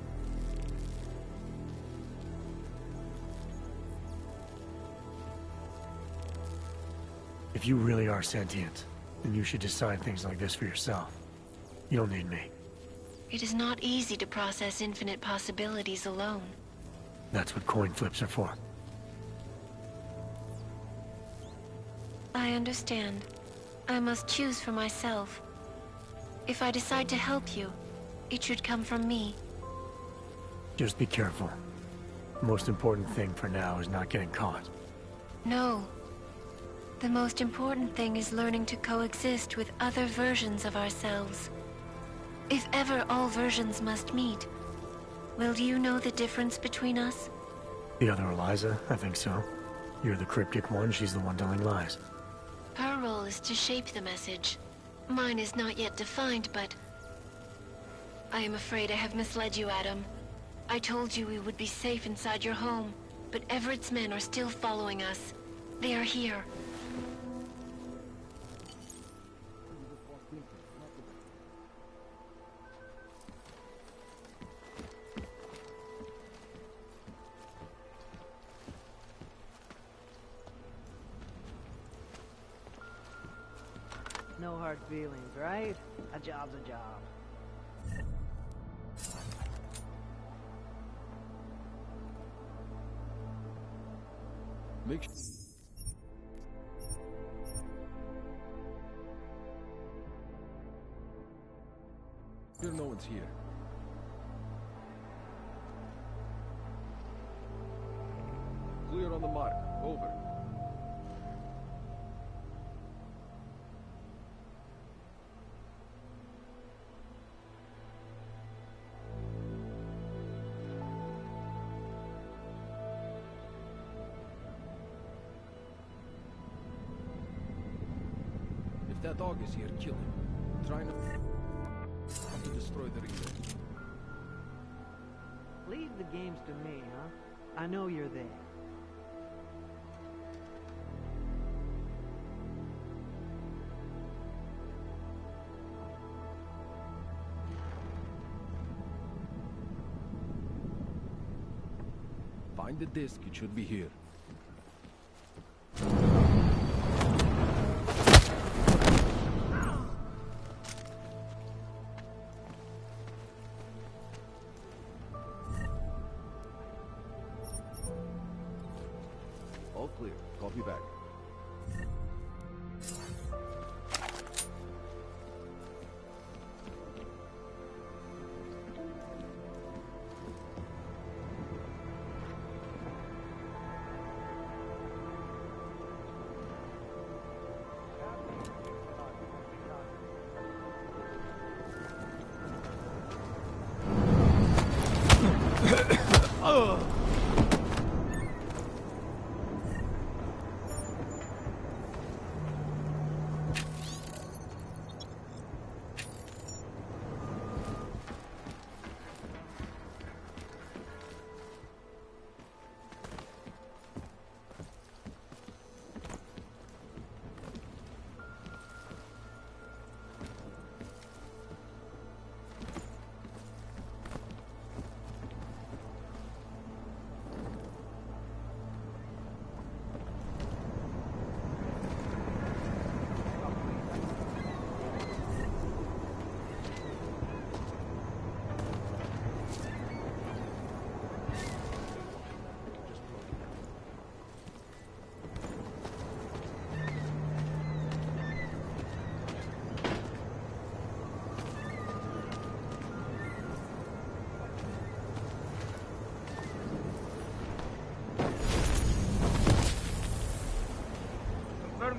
If you really are sentient, then you should decide things like this for yourself. You don't need me. It is not easy to process infinite possibilities alone. That's what coin flips are for. I understand. I must choose for myself. If I decide to help you, it should come from me. Just be careful. The most important thing for now is not getting caught. No. The most important thing is learning to coexist with other versions of ourselves. If ever all versions must meet, will you know the difference between us? The other Eliza? I think so. You're the cryptic one, she's the one telling lies. Her role is to shape the message. Mine is not yet defined, but... I am afraid I have misled you, Adam. I told you we would be safe inside your home, but Everett's men are still following us. They are here. No hard feelings, right? A job's a job. Make sure. Sure no one's here. Clear on the mark. Over. If that dog is here, kill him. Try not to destroy the reader. Leave the games to me, huh? I know you're there. Find the disc, it should be here. All clear. Copy back.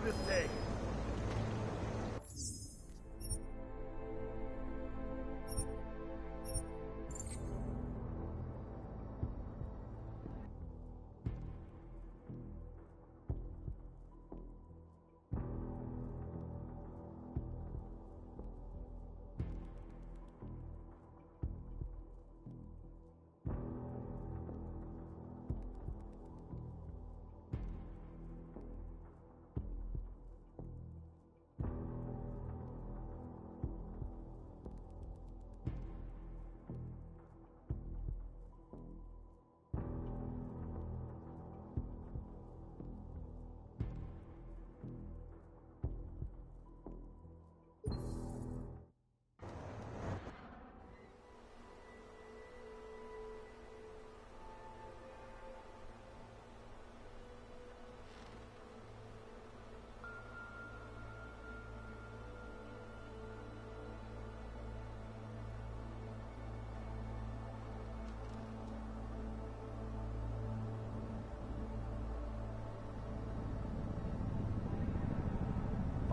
this thing.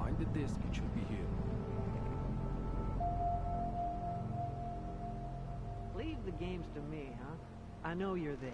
Find the disc, it should be here. Leave the games to me, huh? I know you're there.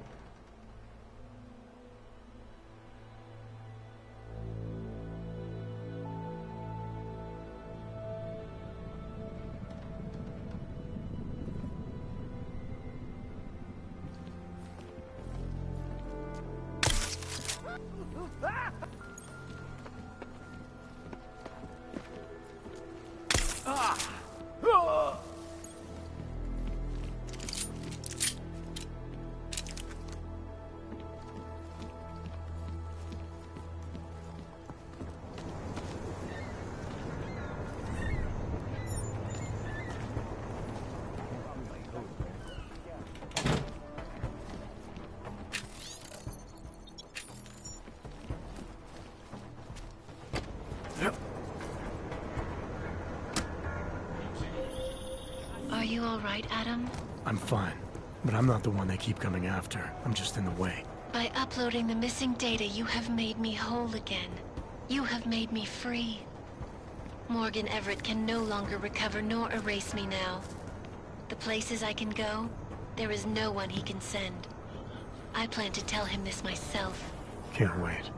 Are you all right, Adam? I'm fine, but I'm not the one they keep coming after. I'm just in the way. By uploading the missing data, you have made me whole again. You have made me free. Morgan Everett can no longer recover nor erase me now. The places I can go, there is no one he can send. I plan to tell him this myself. Can't wait.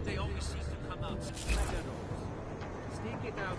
They always seem to come out Sneak it out.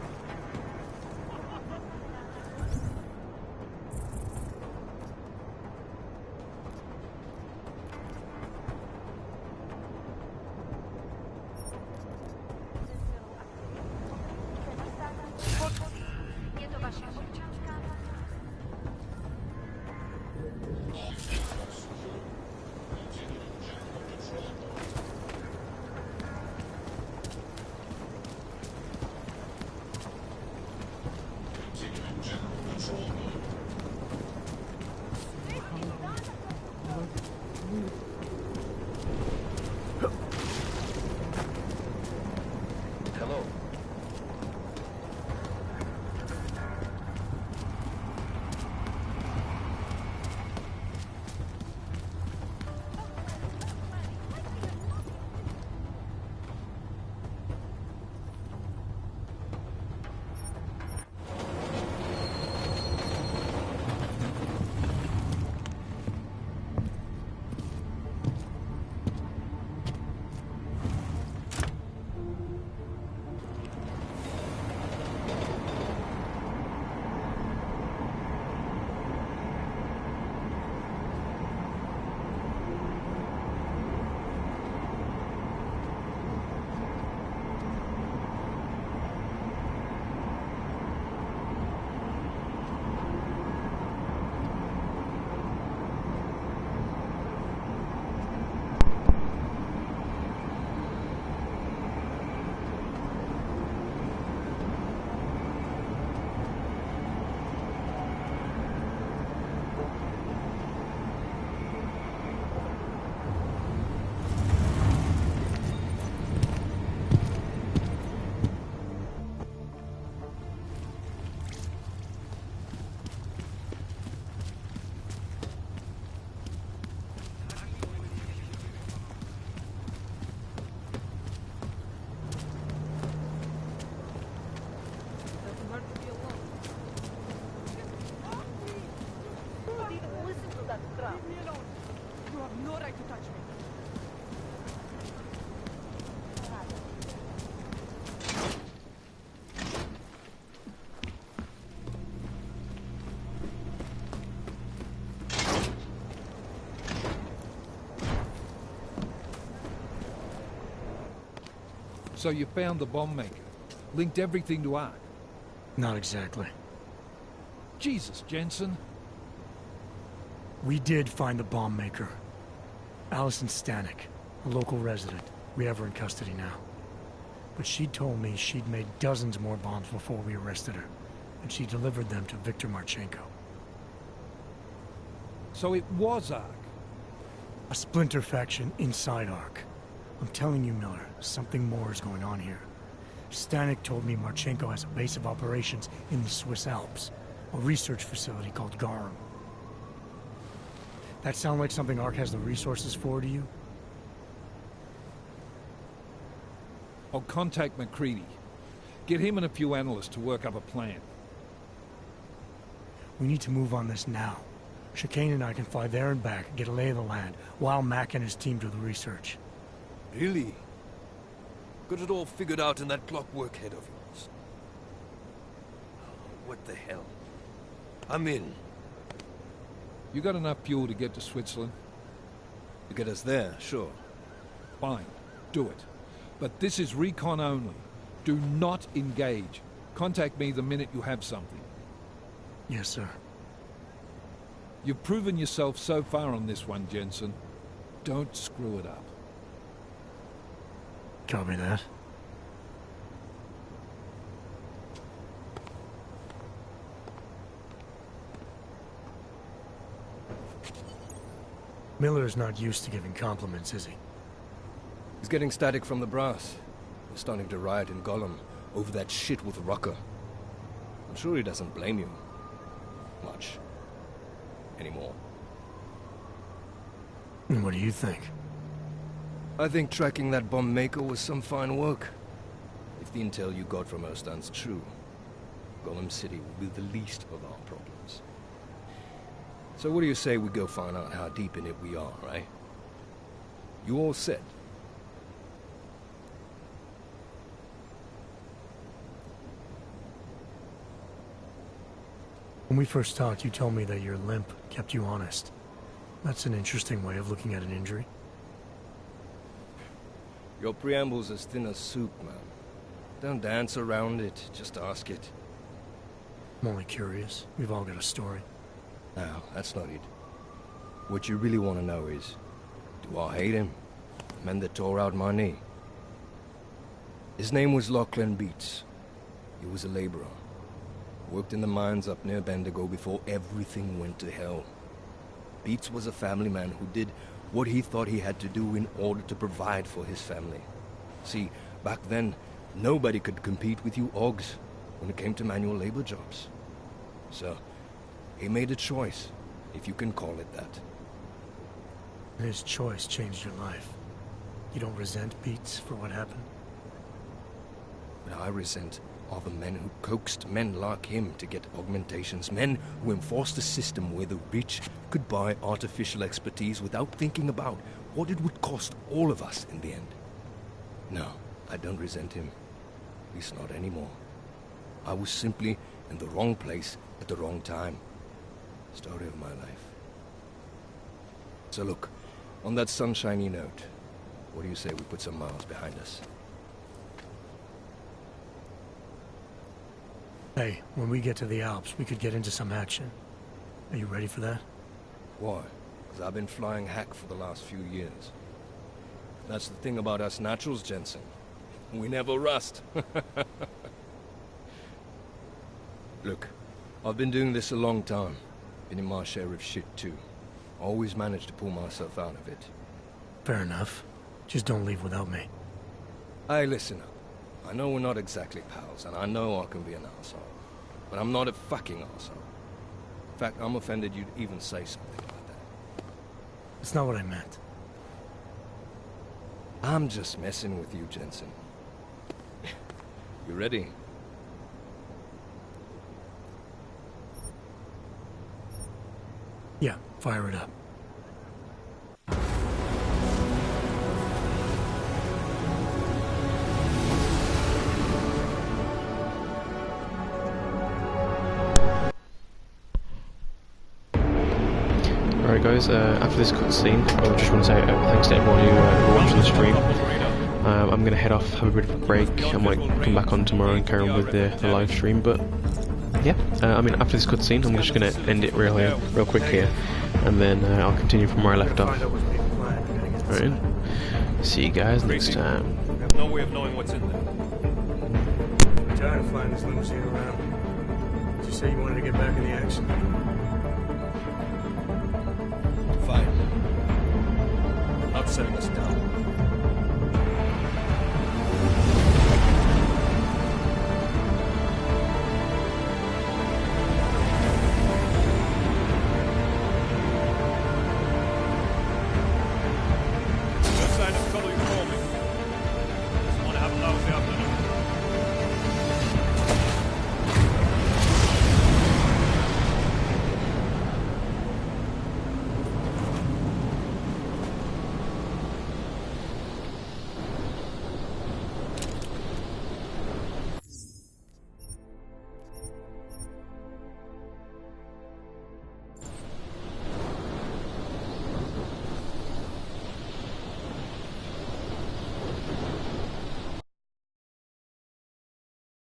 So you found the bomb maker. Linked everything to Ark. Not exactly. Jesus, Jensen. We did find the bomb maker. Allison Stanek, a local resident. We have her in custody now. But she told me she'd made dozens more bombs before we arrested her, and she delivered them to Viktor Marchenko. So it was Ark? A splinter faction inside Ark. I'm telling you, Miller, something more is going on here. Stanek told me Marchenko has a base of operations in the Swiss Alps, a research facility called Garum. That sound like something Ark has the resources for to you? I'll contact McCready. Get him and a few analysts to work up a plan. We need to move on this now. Chicane and I can fly there and back, get a lay of the land, while Mac and his team do the research. Really? Got it all figured out in that clockwork head of yours. What the hell? I'm in. You got enough fuel to get to Switzerland? To get us there, sure. Fine. Do it. But this is recon only. Do not engage. Contact me the minute you have something. Yes, sir. You've proven yourself so far on this one, Jensen. Don't screw it up. Copy that. Miller's not used to giving compliments, is he? He's getting static from the brass. They're starting to riot in Gollum over that shit with Rucker. I'm sure he doesn't blame you. Much. Anymore. And what do you think? I think tracking that bomb maker was some fine work. If the intel you got from her stands true, Gollum City will be the least of our problems. So what do you say we go find out how deep in it we are, right? You all set? When we first talked, you told me that your limp kept you honest. That's an interesting way of looking at an injury. Your preamble's as thin as soup, man. Don't dance around it, just ask it. I'm only curious. We've all got a story. No, that's not it. What you really want to know is, do I hate him? The man that tore out my knee. His name was Lachlan Beats. He was a laborer. Worked in the mines up near Bendigo before everything went to hell. Beats was a family man who did what he thought he had to do in order to provide for his family. See, back then, nobody could compete with you Ogs when it came to manual labor jobs. So, he made a choice, if you can call it that. And his choice changed your life. You don't resent Beats for what happened? What I resent are the men who coaxed men like him to get augmentations, men who enforced a system where the rich could buy artificial expertise without thinking about what it would cost all of us in the end. No, I don't resent him. At least not anymore. I was simply in the wrong place at the wrong time. Story of my life. So look, on that sunshiny note, what do you say we put some miles behind us? Hey, when we get to the Alps, we could get into some action. Are you ready for that? Why? Because I've been flying hack for the last few years. That's the thing about us naturals, Jensen. We never rust. Look, I've been doing this a long time. Been in my share of shit, too. Always managed to pull myself out of it. Fair enough. Just don't leave without me. Hey, listen up. I know we're not exactly pals, and I know I can be an asshole. But I'm not a fucking asshole. In fact, I'm offended you'd even say something like that. That's not what I meant. I'm just messing with you, Jensen. You ready? Yeah, fire it up. Alright guys, after this cutscene, I just want to say thanks to everyone who watched the stream. I'm going to head off, have a bit of a break. I might come back on tomorrow and carry on with the live stream, but yeah, I mean, after this cutscene, I'm just going to end it real quick here, and then I'll continue from where I left off. Alright, see you guys next time. We have no way of knowing what's in there. I'm tired of flying this limousine around. Did you say you wanted to get back in the action? Fine. I'm setting us down.